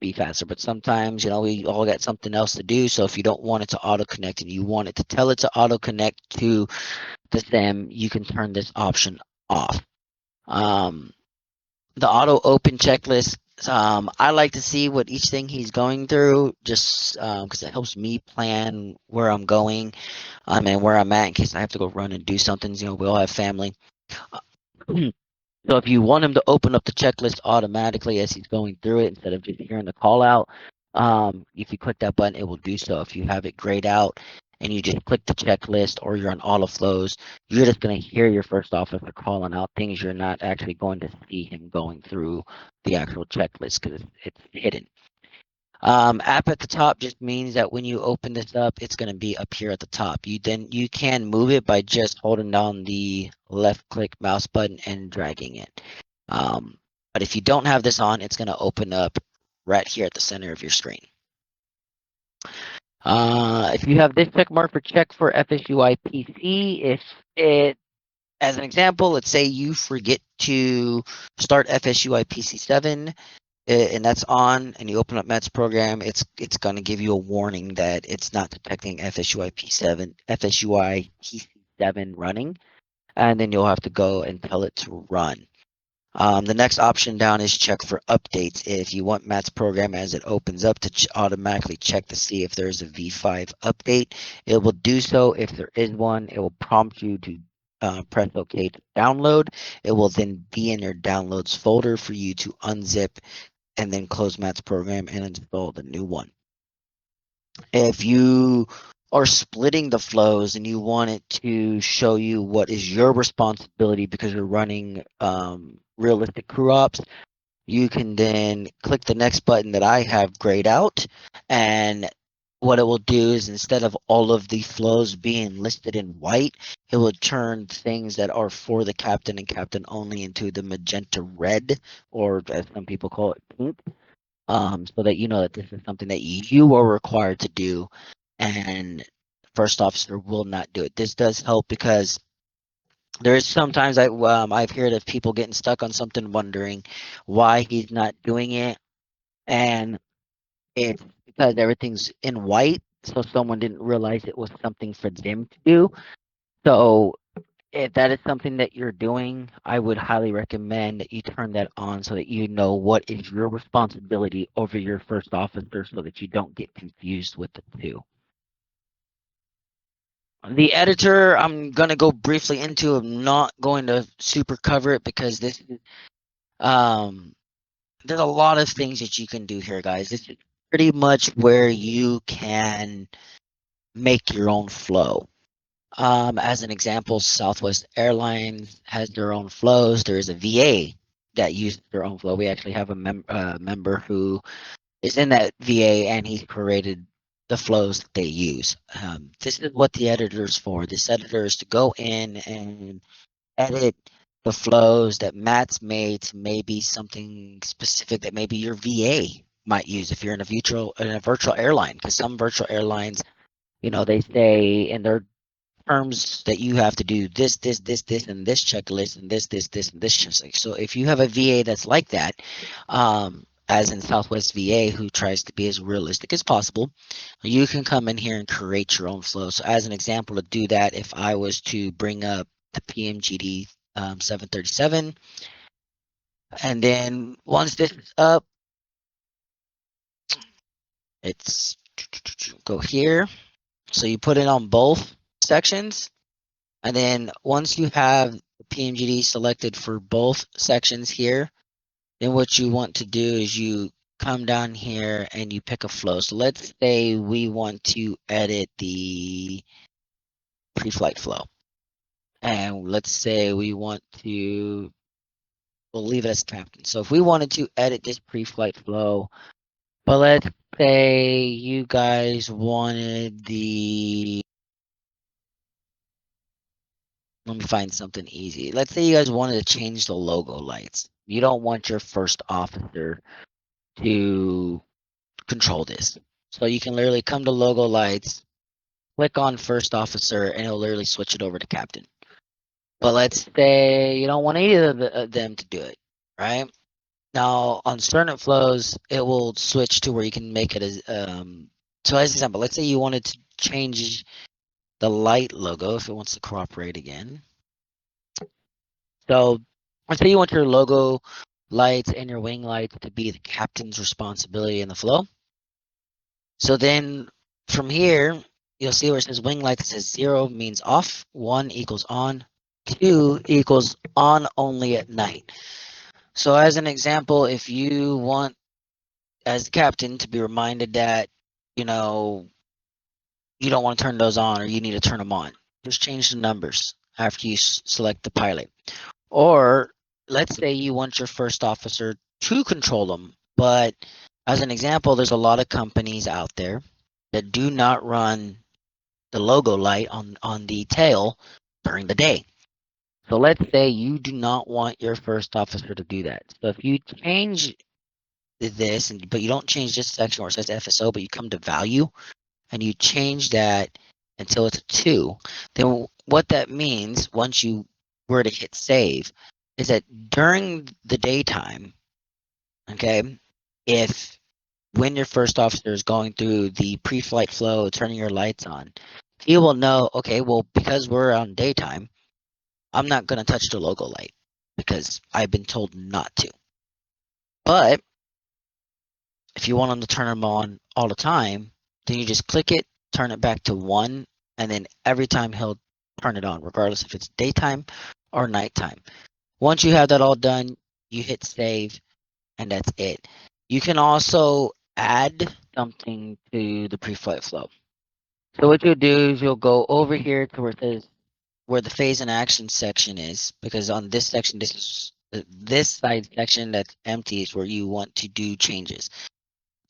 be faster. But sometimes, we all got something else to do. So if you don't want it to auto connect and you want it to tell it to auto connect to the sim, you can turn this option off. Um, the auto open checklist. I like to see what each thing he's going through, just because it helps me plan where I'm going, and where I'm at in case I have to go run and do something. We all have family. So if you want him to open up the checklist automatically as he's going through it instead of just hearing the call out, if you click that button, it will do so. If you have it grayed out and you just click the checklist or you're on auto flows, you're just going to hear your first officer calling out things. You're not actually going to see him going through the actual checklist because it's hidden. App at the top just means that when you open this up, it's going to be up here at the top. You can move it by just holding down the left click mouse button and dragging it. Um, but if you don't have this on, it's going to open up right here at the center of your screen. If you have this check mark for check for FSUIPC, if it, as an example, let's say you forget to start FSUIPC 7, and that's on, and you open up Matt's program, it's going to give you a warning that it's not detecting FSUIPC7 running, and then you'll have to go and tell it to run. The next option down is check for updates. If you want Matt's program as it opens up to automatically check to see if there's a V5 update, it will do so. If there is one, it will prompt you to press OK to download. It will then be in your downloads folder for you to unzip and then close Matt's program and install the new one. If you are splitting the flows and you want it to show you what is your responsibility because you're running realistic crew ops, you can then click the next button that I have grayed out, and what it will do is instead of all of the flows being listed in white, it will turn things that are for the captain and captain only into the magenta red, or as some people call it, pink, so that you know that this is something that you are required to do, and first officer will not do it. This does help because there is sometimes I've heard of people getting stuck on something, wondering why he's not doing it, and it's because everything's in white, so someone didn't realize it was something for them to do. So if that is something that you're doing, I would highly recommend that you turn that on so that you know what is your responsibility over your first officer so that you don't get confused with the two. The editor, I'm going to go briefly into. I'm not going to super cover it because this is, there's a lot of things that you can do here, guys. This is pretty much where you can make your own flow. As an example, Southwest Airlines has their own flows. There is a VA that uses their own flow. We actually have a member who is in that VA, and he's created the flows that they use. This is what the editor is for. This editor is to go in and edit the flows that Matt's made to maybe something specific that maybe your VA might use if you're in a virtual airline, because some virtual airlines, they say in their terms that you have to do this, and this checklist, and this, and this checklist. So if you have a VA that's like that, as in Southwest VA, who tries to be as realistic as possible, you can come in here and create your own flow. So as an example to do that, if I was to bring up the PMGD 737, and then once this is up, it's go here. So you put it on both sections. And then once you have the PMGD selected for both sections here, then what you want to do is you come down here and you pick a flow. So let's say we want to edit the pre-flight flow. And let's say we want to, we'll leave it as captain. So if we wanted to edit this pre-flight flow, but let's say you guys wanted the let me find something easy. Let's say you guys wanted to change the logo lights. You don't want your first officer to control this. So you can literally come to logo lights, click on first officer, and it'll literally switch it over to captain. But let's say you don't want either of them to do it, right? Now on certain flows, it will switch to where you can make it as so as an example, let's say you wanted to change the light logo if it wants to cooperate again. So let's say you want your logo lights and your wing lights to be the captain's responsibility in the flow. So then from here, you'll see where it says wing lights, it says 0 means off, 1 equals on, 2 equals on only at night. So as an example, if you want as the captain to be reminded that, you know, you don't want to turn those on or you need to turn them on, just change the numbers after you select the pilot. Or let's say you want your first officer to control them, but as an example, there's a lot of companies out there that do not run the logo light on the tail during the day. So let's say you do not want your first officer to do that. So if you change this, but you don't change this section where it says FSO, but you come to value and you change that until it's a 2, then what that means once you were to hit save is that during the daytime, okay, if when your first officer is going through the pre-flight flow, turning your lights on, he will know, okay, well, because we're on daytime, I'm not going to touch the logo light because I've been told not to. But if you want him to turn them on all the time, then you just click it, turn it back to 1, and then every time he'll turn it on, regardless if it's daytime or nighttime. Once you have that all done, you hit save, and that's it. You can also add something to the pre-flight flow. So what you'll do is you'll go over here to where it says where the phase and action section is, because on this section, this side section that's empty is where you want to do changes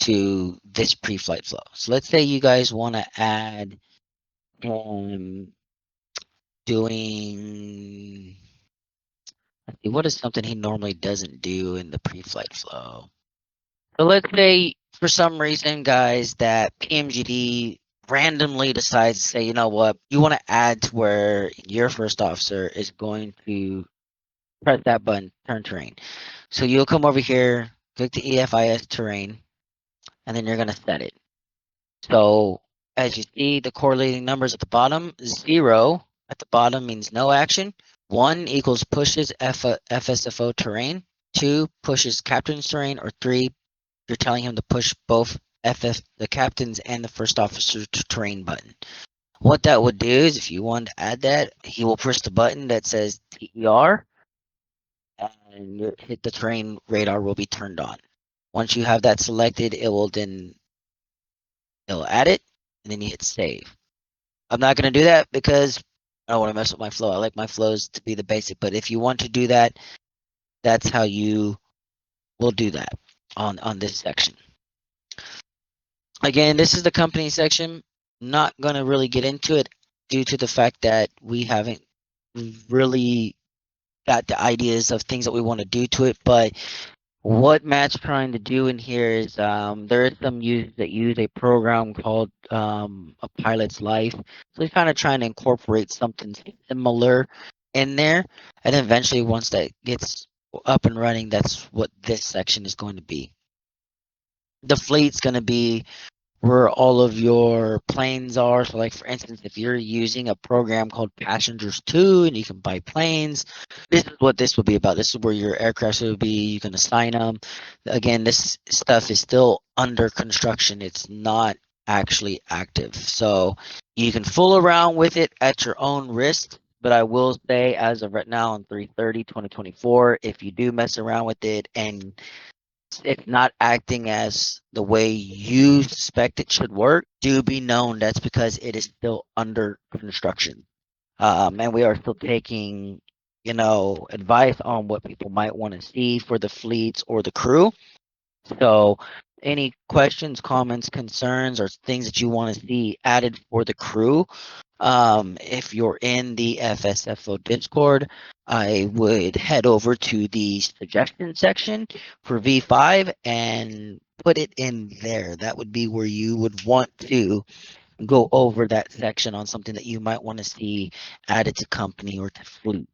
to this pre-flight flow. So let's say you guys want to add doing, let's see, what is something he normally doesn't do in the pre-flight flow? So let's say for some reason, guys, that PMGD randomly decides to say, you know what, you want to add to where your first officer is going to press that button, turn terrain. So you'll come over here, click the EFIS terrain, and then you're going to set it. So as you see, the correlating numbers at the bottom, 0 at the bottom means no action. 1 equals pushes FSFO terrain. 2 pushes captain's terrain, or 3 you're telling him to push both the captain's and the first officer's terrain button. What that would do is if you want to add that, he will push the button that says TER and hit the terrain radar will be turned on. Once you have that selected, it'll add it and then you hit save. I'm not going to do that because I don't want to mess with my flow. I like my flows to be the basic, but if you want to do that, that's how you will do that on this section. Again, this is the company section. Not going to really get into it due to the fact that we haven't really got the ideas of things that we want to do to it, but what Matt's trying to do in here is there is some users that use a program called a pilot's life. So he's kind of trying to incorporate something similar in there. And then eventually once that gets up and running, that's what this section is going to be. The fleet's going to be where all of your planes are. So like for instance, if you're using a program called Passengers 2 and you can buy planes, this is what this will be about. This is where your aircraft will be. You can assign them. Again, this stuff is still under construction. It's not actually active. So you can fool around with it at your own risk. But I will say as of right now on 3/30/2024, if you do mess around with it and it's not acting as the way you suspect it should work, do be known that's because it is still under construction. And we are still taking, advice on what people might want to see for the fleets or the crew. So Any questions, comments, concerns, or things that you want to see added for the crew, if you're in the FSFO Discord, I would head over to the suggestion section for V5 and put it in there. That would be where you would want to go over that section on something that you might want to see added to company or to fleet.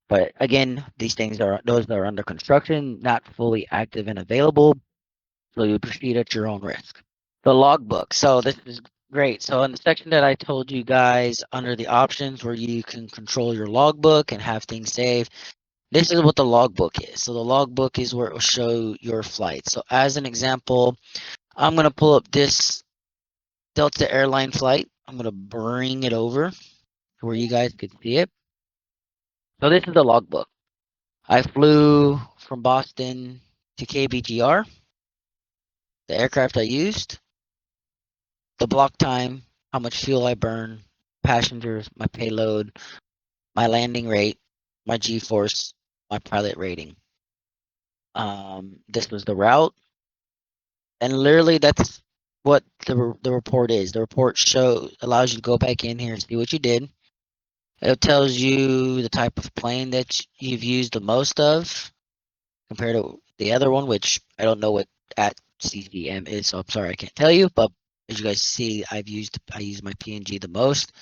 But again, these things are those that are under construction, not fully active and available, so you proceed at your own risk. The logbook. So this is great. So in the section that I told you guys under the options where you can control your logbook and have things saved, this is what the logbook is. So the logbook is where it will show your flight. So as an example, I'm going to pull up this Delta airline flight. I'm going to bring it over to where you guys could see it. So this is the logbook. I flew from Boston to KBGR, the aircraft I used, the block time, how much fuel I burn, passengers, my payload, my landing rate, my G-force, my pilot rating. This was the route, and literally that's what the report is. The report allows you to go back in here and see what you did. It tells you the type of plane that you've used the most of compared to the other one, which I don't know what at CCM is, so I'm sorry I can't tell you. But as you guys see, I use my PNG the most.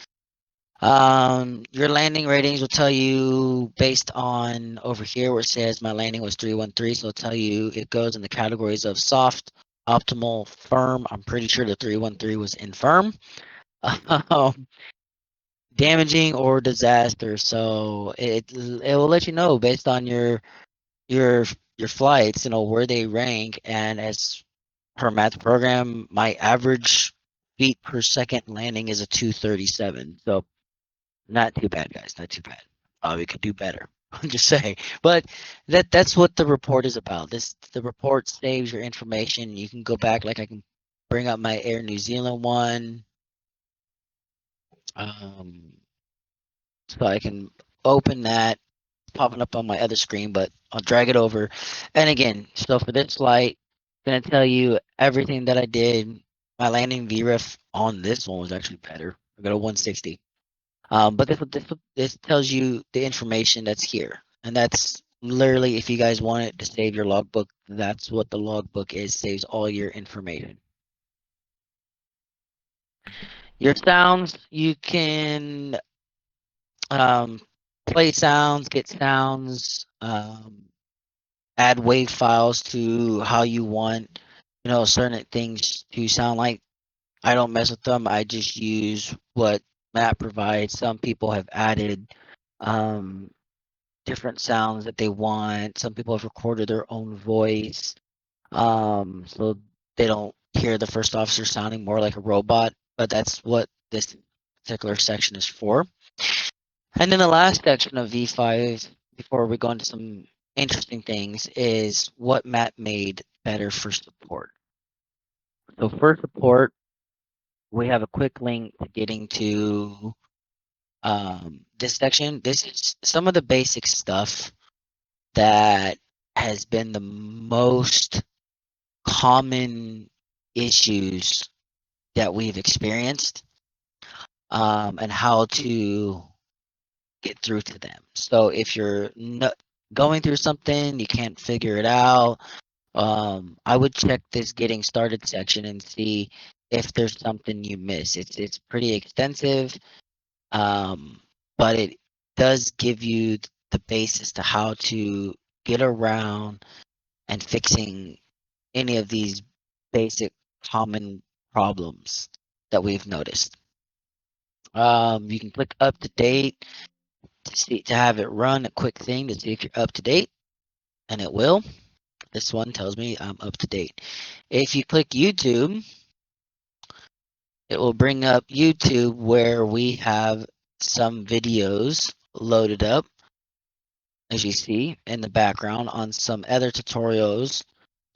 Your landing ratings will tell you based on over here where it says my landing was 313, so it'll tell you it goes in the categories of soft, optimal, firm. I'm pretty sure the 313 was infirm. Um, damaging or disaster. So it will let you know based on your your flights, where they rank. And as per math program, my average feet per second landing is a 237. So not too bad, guys. Not too bad. We could do better. I'm just saying. But that's what the report is about. The report saves your information. You can go back, like I can bring up my Air New Zealand one. Um, so I can open that, popping up on my other screen, but I'll drag it over. And again, so for this flight, gonna tell you everything that I did. My landing VREF on this one was actually better. I got a 160. But this tells you the information that's here, and that's literally if you guys want it to save your logbook, that's what the logbook is. Saves all your information. Your sounds, you can play sounds, get sounds, add wave files to how you want, certain things to sound like. I don't mess with them. I just use what Matt provides. Some people have added um, different sounds that they want. Some people have recorded their own voice, so they don't hear the first officer sounding more like a robot. But that's what this particular section is for. And then the last section of V5, before we go into some interesting things, is what Matt made better for support. So for support, we have a quick link to getting to this section. This is some of the basic stuff that has been the most common issues that we've experienced, and how to get through to them. So if you're going through something, you can't figure it out, I would check this getting started section and see if there's something you miss. It's pretty extensive, um, but it does give you the basis to how to get around and fixing any of these basic common problems that we've noticed. You can click up to date to have it run a quick thing to see if you're up to date, and it will. This one tells me I'm up to date. If you click YouTube, it will bring up YouTube where we have some videos loaded up, as you see in the background on some other tutorials.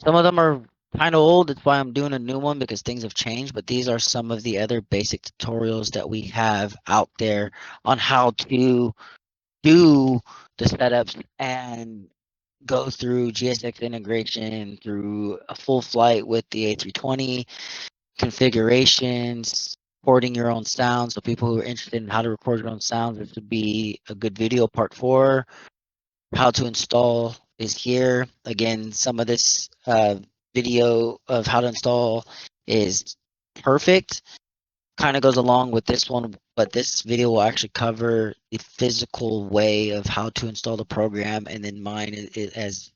Some of them are kind of old. That's why I'm doing a new one, because things have changed. But these are some of the other basic tutorials that we have out there on how to do the setups and go through GSX integration, through a full flight with the A320, configurations, recording your own sound. So people who are interested in how to record your own sounds, this would be a good video. Part 4, how to install is here. Again, some of this video of how to install is perfect. Kind of goes along with this one, but this video will actually cover the physical way of how to install the program, and then mine as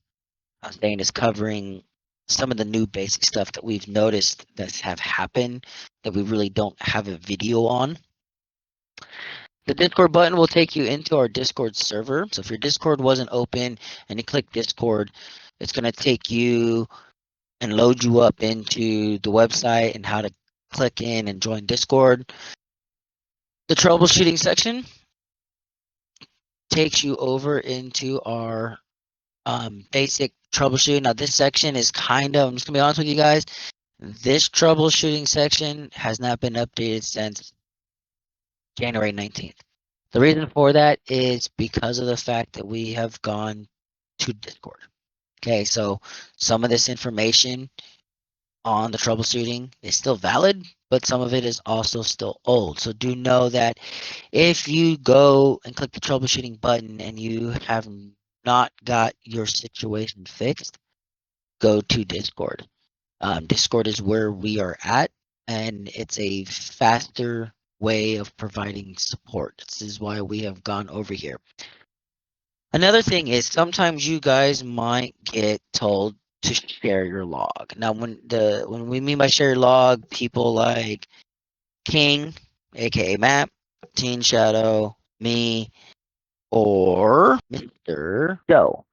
I was saying, is covering some of the new basic stuff that we've noticed that have happened that we really don't have a video on. The Discord button will take you into our Discord server. So if your Discord wasn't open and you click Discord, it's going to take you and load you up into the website and how to click in and join Discord. The troubleshooting section takes you over into our basic troubleshooting. Now this section is I'm just gonna be honest with you guys, this troubleshooting section has not been updated since January 19th. The reason for that is because of the fact that we have gone to Discord. Okay, so some of this information on the troubleshooting is still valid, but some of it is also still old. So do know that if you go and click the troubleshooting button and you have not got your situation fixed, go to Discord. Discord is where we are at, and it's a faster way of providing support. This is why we have gone over here. Another thing is sometimes you guys might get told to share your log. Now, when we mean by share your log, people like King, aka Matt, Teen Shadow, me, or Mr. Joe.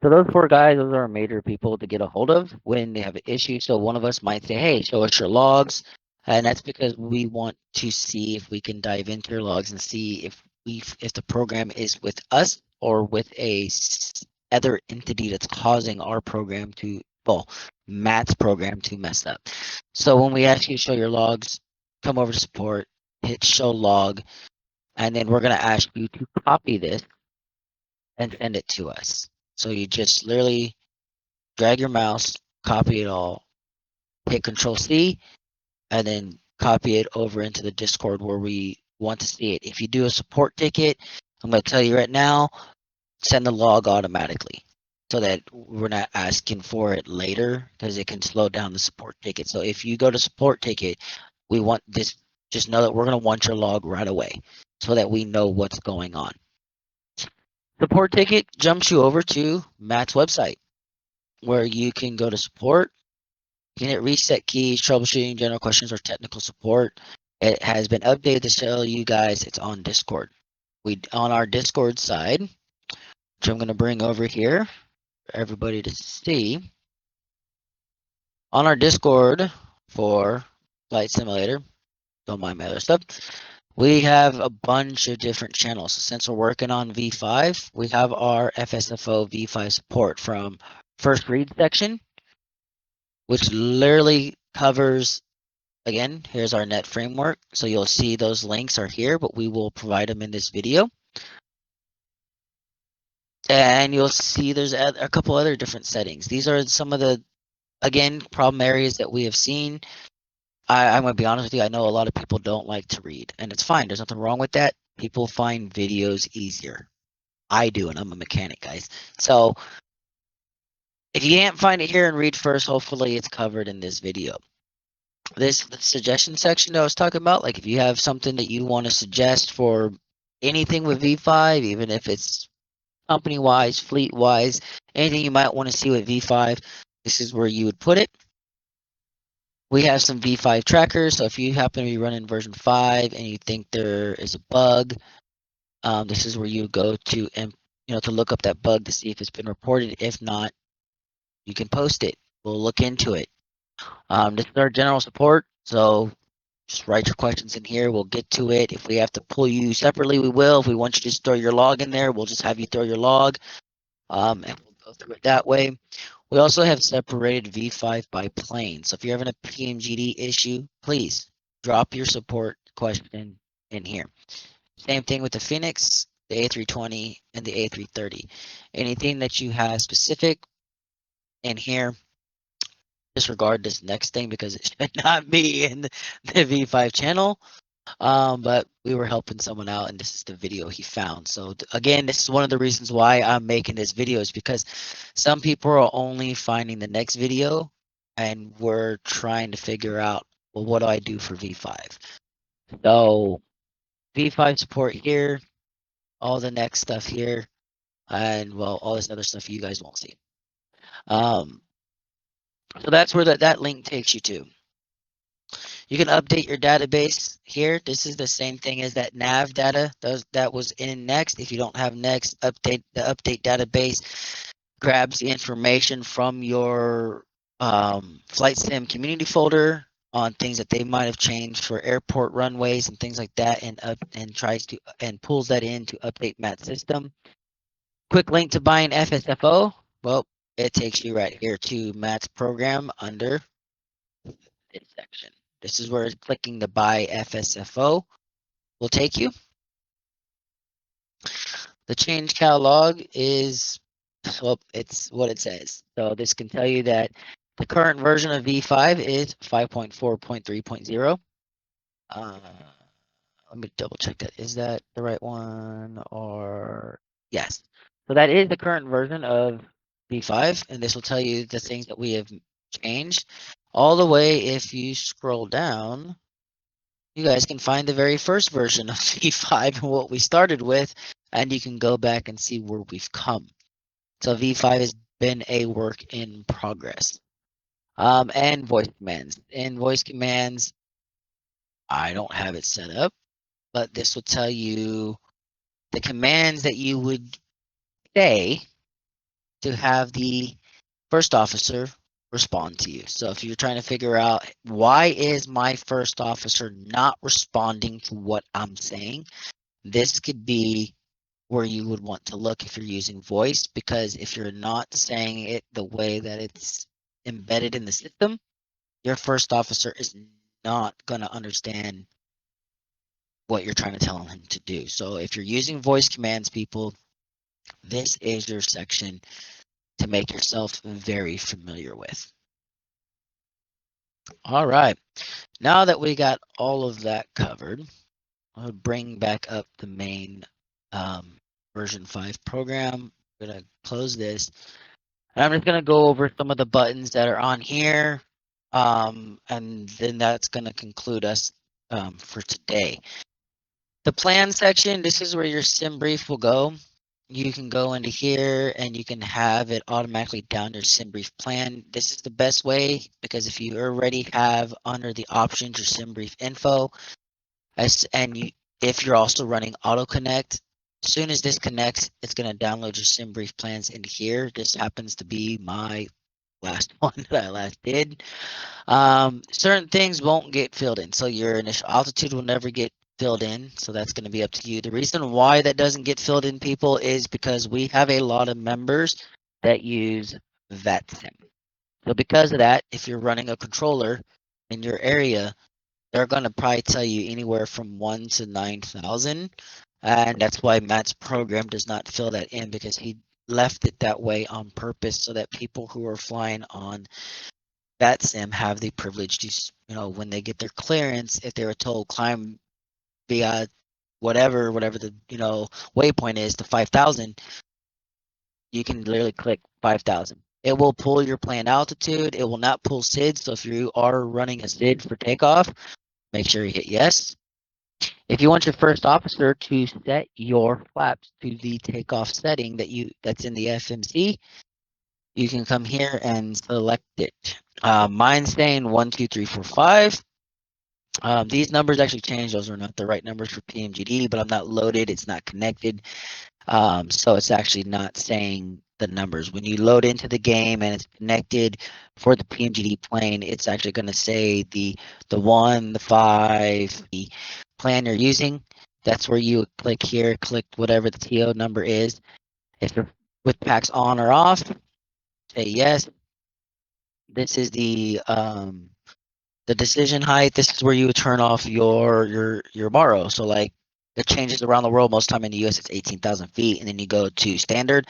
So those 4 guys, those are major people to get a hold of when they have an issue. So one of us might say, hey, show us your logs. And that's because we want to see if we can dive into your logs and see if the program is with us or with other entity that's causing our program Matt's program to mess up. So when we ask you to show your logs, come over to support, hit show log, and then we're going to ask you to copy this and send it to us. So you just literally drag your mouse, copy it all, hit Control C, and then copy it over into the Discord where we want to see it. If you do a support ticket, I'm going to tell you right now, send the log automatically so that we're not asking for it later because it can slow down the support ticket. So if you go to support ticket, we want this, just know that we're going to want your log right away so that we know what's going on. Support ticket jumps you over to Matt's website where you can go to support. You can hit reset keys, troubleshooting, general questions, or technical support. It has been updated to show you guys it's on Discord. On our Discord side, which I'm going to bring over here for everybody to see. On our Discord for Flight Simulator, don't mind my other stuff, we have a bunch of different channels. So since we're working on V5, we have our FSFO V5 support from first read section, which literally covers, again, here's our net framework. So you'll see those links are here, but we will provide them in this video. And you'll see there's a couple other different settings. These are some of the, again, problem areas that we have seen. I'm going to be honest with you, I know a lot of people don't like to read, and it's fine. There's nothing wrong with that. People find videos easier. I do, and I'm a mechanic, guys. So if you can't find it here and read first, hopefully it's covered in this video. The suggestion section that I was talking about, like if you have something that you want to suggest for anything with V5, even if it's company-wise, fleet-wise, anything you might want to see with V5, this is where you would put it. We have some V5 trackers, so if you happen to be running version 5 and you think there is a bug, this is where you go to, and to look up that bug to see if it's been reported. If not, you can post it. We'll look into it. This is our general support, so just write your questions in here. We'll get to it. If we have to pull you separately, we will. If we want you to just throw your log in there, we'll just have you throw your log, and we'll go through it that way. We also have separated V5 by plane. So if you're having a PMGD issue, please drop your support question in here. Same thing with the Phoenix. the A320, and the A330. Anything that you have specific in here, disregard this next thing because it should not be in the V5 channel. But we were helping someone out, and this is the video he found. So again, this is one of the reasons why I'm making this video is because some people are only finding the next video, and we're trying to figure out, well, what do I do for V5? So V5 support here, all the next stuff here, and well, all this other stuff you guys won't see. So that's where that link takes you to. You can update your database here. This is the same thing as that nav data that was in Next. If you don't have Next, update the update database, grabs the information from your flight sim community folder on things that they might have changed for airport runways and things like that, and tries to and pulls that in to update Matt's system. Quick link to buying FSFO. Well, it takes you right here to Matt's program under this section. This is where clicking the buy FSFO will take you. The change catalog is, well, it's what it says. So this can tell you that the current version of V5 is 5.4.3.0. Let me double check that. Is that the right one or yes? So that is the current version of V5, and this will tell you the things that we have changed. All the way, if you scroll down, you guys can find the very first version of V5 and what we started with, and you can go back and see where we've come. So V5 has been a work in progress. And voice commands. In voice commands, I don't have it set up, but this will tell you the commands that you would say to have the first officer respond to you. So if you're trying to figure out why is my first officer not responding to what I'm saying, this could be where you would want to look if you're using voice, because if you're not saying it the way that it's embedded in the system, your first officer is not going to understand what you're trying to tell him to do. So if you're using voice commands, people, this is your section to make yourself very familiar with. All right. Now that we got all of that covered, I'll bring back up the main version 5 program. I'm going to close this. And I'm just going to go over some of the buttons that are on here. And then that's going to conclude us for today. The plan section, this is where your sim brief will go. You can go into here and you can have it automatically down your sim brief plan. This is the best way because if you already have under the options your sim brief info, if you're also running auto connect, as soon as this connects, it's going to download your sim brief plans into here. This happens to be my last one that I last did. Certain things won't get filled in. So your initial altitude will never get filled in. So that's going to be up to you. The reason why that doesn't get filled in, people, is because we have a lot of members that use VetSim. So because of that, if you're running a controller in your area, they're going to probably tell you anywhere from 1 to 9,000. And that's why Matt's program does not fill that in, because he left it that way on purpose so that people who are flying on that sim have the privilege to, when they get their clearance, if they were told climb via whatever the, waypoint is to 5,000, you can literally click 5,000. It will pull your planned altitude. It will not pull SID. So if you are running a SID for takeoff, make sure you hit yes. If you want your first officer to set your flaps to the takeoff setting that's in the FMC, you can come here and select it. Mine's saying 1, 2, 3, 4, 5. These numbers actually change. Those are not the right numbers for PMGD, but I'm not loaded. It's not connected. So it's actually not saying the numbers. When you load into the game and it's connected for the PMGD plane, it's actually going to say the 1, the 5, the plan you're using. That's where you click here, click whatever the TO number is. If you're with packs on or off, say yes. This is the decision height. This is where you would turn off your borrow. So like It changes around the world. Most time in the US, it's 18,000 feet. And then you go to standard.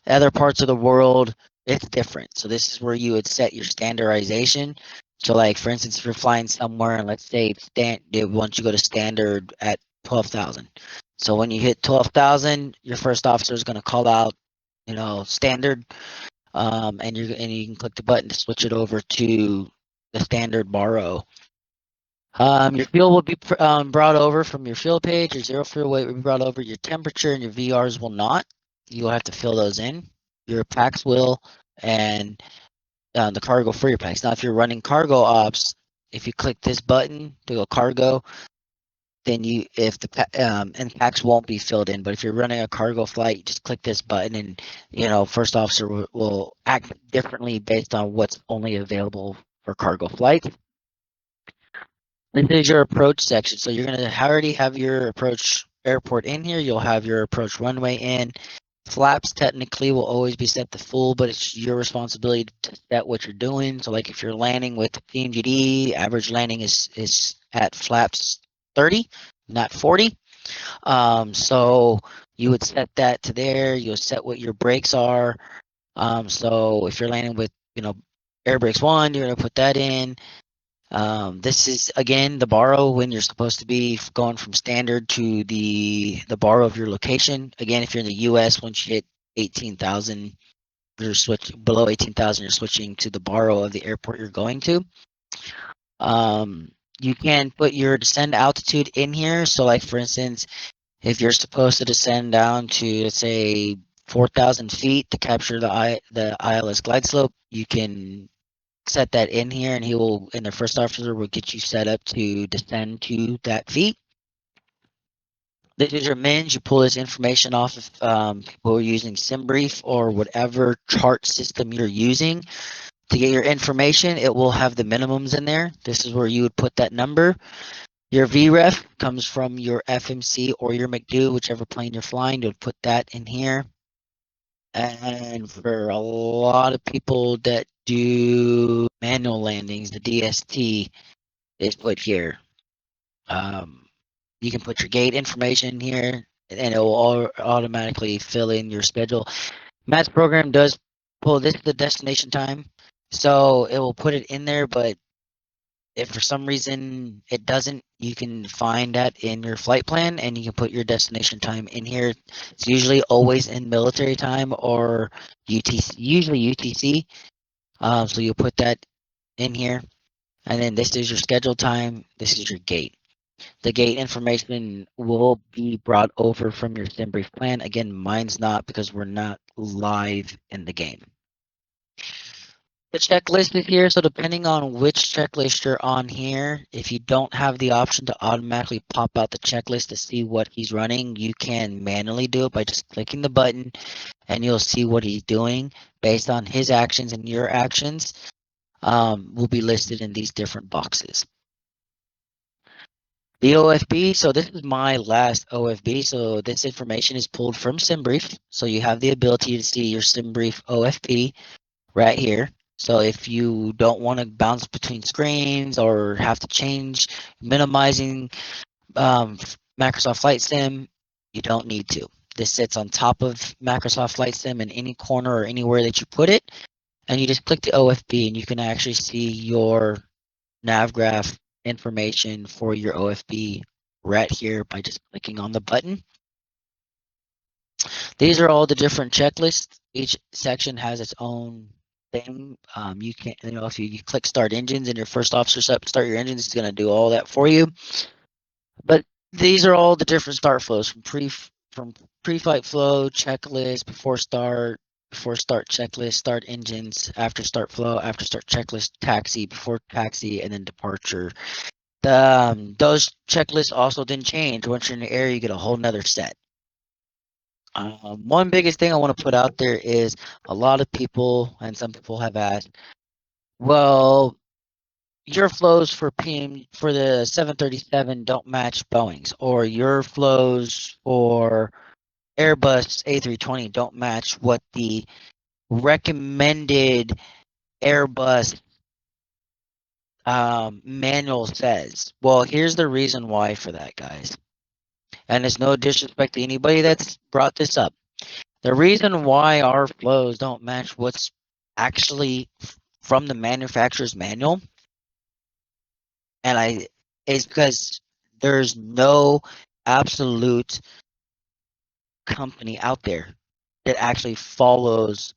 Other parts of the world, it's different. So this is where you would set your standardization. So like, for instance, if you're flying somewhere and let's say they want you to go to standard at 12,000. So when you hit 12,000, your first officer is going to call out, standard, and you can click the button to switch it over to the standard borrow. Your fuel will be brought over from your fuel page. Your zero fuel weight will be brought over. Your temperature and your VRs will not. You'll have to fill those in. Your packs will, and the cargo for your packs. Now, if you're running cargo ops, if you click this button to go cargo, then and packs won't be filled in. But if you're running a cargo flight, you just click this button, and first officer will act differently based on what's only available for cargo flights. This is your approach section. So you're going to already have your approach airport in here. You'll have your approach runway in. Flaps technically will always be set to full, but it's your responsibility to set what you're doing. So like if you're landing with PMGD, average landing is at flaps 30, not 40. So you would set that to there. You'll set what your brakes are. So if you're landing with, air brakes 1, you're going to put that in. This is again the borrow when you're supposed to be going from standard to the borrow of your location. Again, if you're in the US, once you hit 18,000, you're switching below 18,000, you're switching to the borrow of the airport you're going to. You can put your descend altitude in here. So like for instance, if you're supposed to descend down to, let's say, 4,000 feet to capture the ILS glide slope, you can set that in here, and the first officer will get you set up to descend to that feet. This is your mins. You pull this information off of people who are using SimBrief or whatever chart system you're using. To get your information, it will have the minimums in there. This is where you would put that number. Your VREF comes from your FMC or your McDo, whichever plane you're flying. You'll put that in here. And for a lot of people that do manual landings, the DST is put here. You can put your gate information here, and it will automatically fill in your schedule. Matt's program does pull this the destination time, so it will put it in there, but if for some reason it doesn't, you can find that in your flight plan and you can put your destination time in here. It's usually always in military time or UTC, usually UTC. So you'll put that in here. And then this is your schedule time. This is your gate. The gate information will be brought over from your SimBrief plan. Again, mine's not because we're not live in the game. The checklist is here, so depending on which checklist you're on here, if you don't have the option to automatically pop out the checklist to see what he's running, you can manually do it by just clicking the button, and you'll see what he's doing based on his actions and your actions will be listed in these different boxes. The OFB, so this is my last OFB, so this information is pulled from SimBrief, so you have the ability to see your SimBrief OFB right here. So if you don't want to bounce between screens or have to change minimizing Microsoft Flight Sim, you don't need to. This sits on top of Microsoft Flight Sim in any corner or anywhere that you put it, and you just click the OFB and you can actually see your nav graph information for your OFB right here by just clicking on the button. These are all the different checklists. Each section has its own thing. You can, if you click start engines and your first officer start your engines, it's going to do all that for you. But these are all the different start flows from pre-flight flow, checklist, before start checklist, start engines, after start flow, after start checklist, taxi, before taxi, and then departure. Those checklists also didn't change. Once you're in the air, you get a whole nother set. One biggest thing I want to put out there is a lot of people, and some people have asked, well, your flows for the 737 don't match Boeing's, or your flows for Airbus A320 don't match what the recommended Airbus manual says. Well, here's the reason why for that, guys. And it's no disrespect to anybody that's brought this up. The reason why our flows don't match what's actually from the manufacturer's manual and I is because there's no absolute company out there that actually follows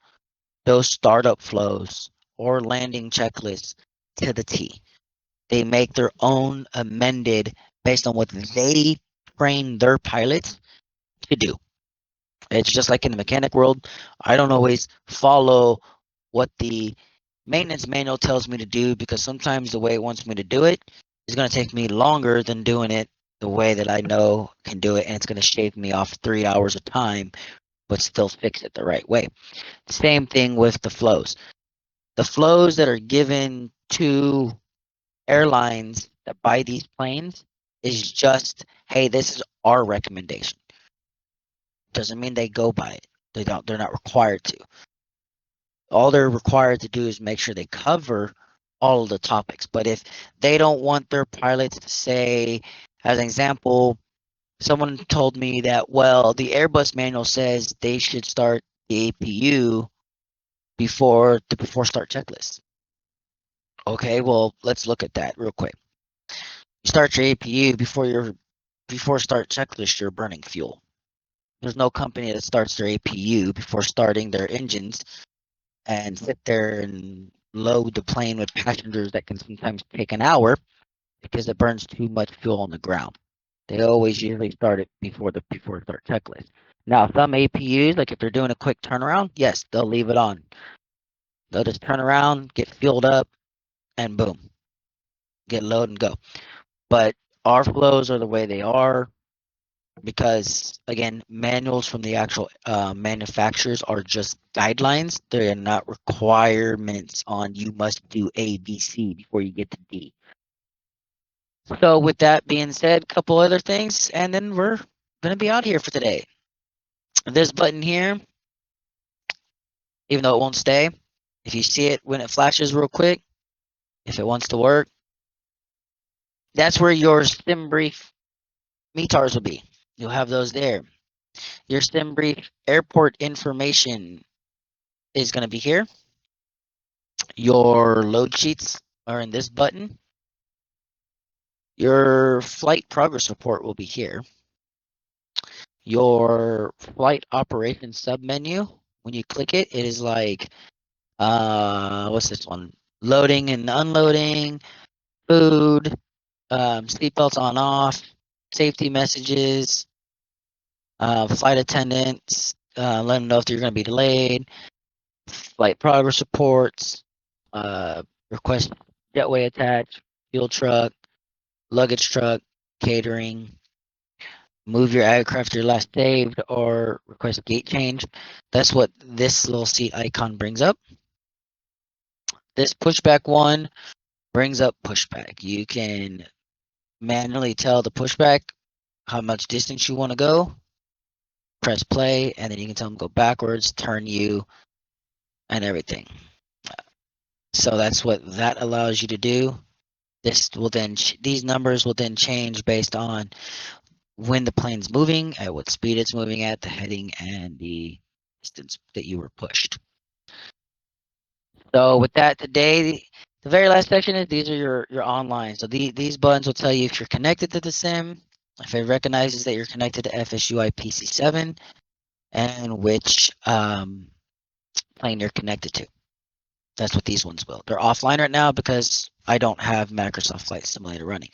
those startup flows or landing checklists to the T. They make their own amended based on what they train their pilots to do. It's just like in the mechanic world. I don't always follow what the maintenance manual tells me to do because sometimes the way it wants me to do it is going to take me longer than doing it the way that I know can do it, and it's going to shave me off 3 hours of time, but still fix it the right way. Same thing with the flows. The flows that are given to airlines that buy these planes is just, hey, this is our recommendation. Doesn't mean they go by it. They don't. They're not required to. All they're required to do is make sure they cover all of the topics. But if they don't want their pilots to say, as an example, someone told me that, well, the Airbus manual says they should start the APU before the before start checklist. Okay, well, let's look at that real quick. You start your APU before start checklist, you're burning fuel. There's no company that starts their APU before starting their engines and sit there and load the plane with passengers that can sometimes take an hour because it burns too much fuel on the ground. They always usually start it before start checklist. Now, some APUs, like if they're doing a quick turnaround, yes, they'll leave it on. They'll just turn around, get fueled up, and boom, get load and go. But our flows are the way they are because, again, manuals from the actual manufacturers are just guidelines. They are not requirements on you must do A, B, C before you get to D. So, with that being said, a couple other things, and then we're going to be out here for today. This button here, even though it won't stay, if you see it when it flashes real quick, if it wants to work, that's where your sim brief METARs will be. You'll have those there. Your sim brief airport information is going to be here. Your load sheets are in this button. Your flight progress report will be here. Your flight operations submenu, when you click it, it is like, what's this one? Loading and unloading, food, seatbelts on off, safety messages, flight attendants, let them know if you're going to be delayed, flight progress reports, request jetway attach, fuel truck, luggage truck, catering, move your aircraft to your last saved, or request gate change. That's what this little seat icon brings up. This pushback one brings up pushback. You can manually tell the pushback how much distance you want to go, press play, and then you can tell them go backwards, turn you, and everything. So that's what that allows you to do. This will then these numbers will then change based on when the plane's moving, at what speed it's moving at, the heading, and the distance that you were pushed. So with that, today, the very last section is these are your online. So these buttons will tell you if you're connected to the sim, if it recognizes that you're connected to FSUIPC 7, and which plane you're connected to. That's what these ones will. They're offline right now because I don't have Microsoft Flight Simulator running.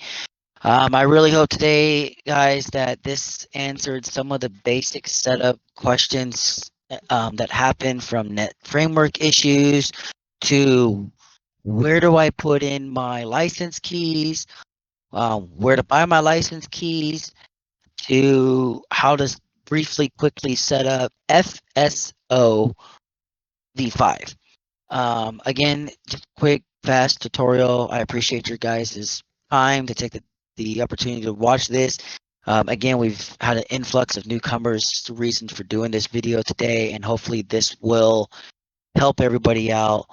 I really hope today, guys, that this answered some of the basic setup questions that happen from net framework issues to where do I put in my license keys, where to buy my license keys, to how to briefly, quickly set up FSO V5. Again, just quick, fast tutorial. I appreciate your guys' time to take the opportunity to watch this. Again, we've had an influx of newcomers. The reason for doing this video today, and hopefully this will help everybody out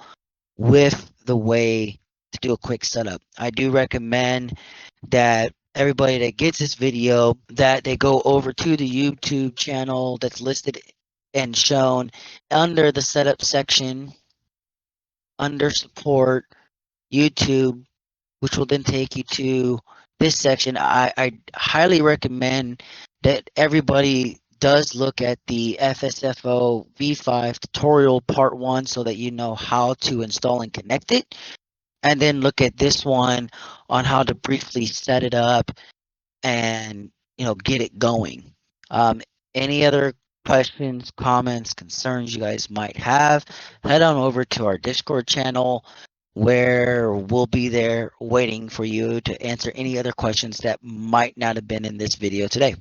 with the way to do a quick setup. I do recommend that everybody that gets this video that they go over to the YouTube channel that's listed and shown under the setup section, under support, YouTube, which will then take you to this section. I highly recommend that everybody does look at the FSFO V5 tutorial part 1 so that you know how to install and connect it, and then look at this one on how to briefly set it up and get it going. Any other questions, comments, concerns you guys might have, head on over to our Discord channel where we'll be there waiting for you to answer any other questions that might not have been in this video today.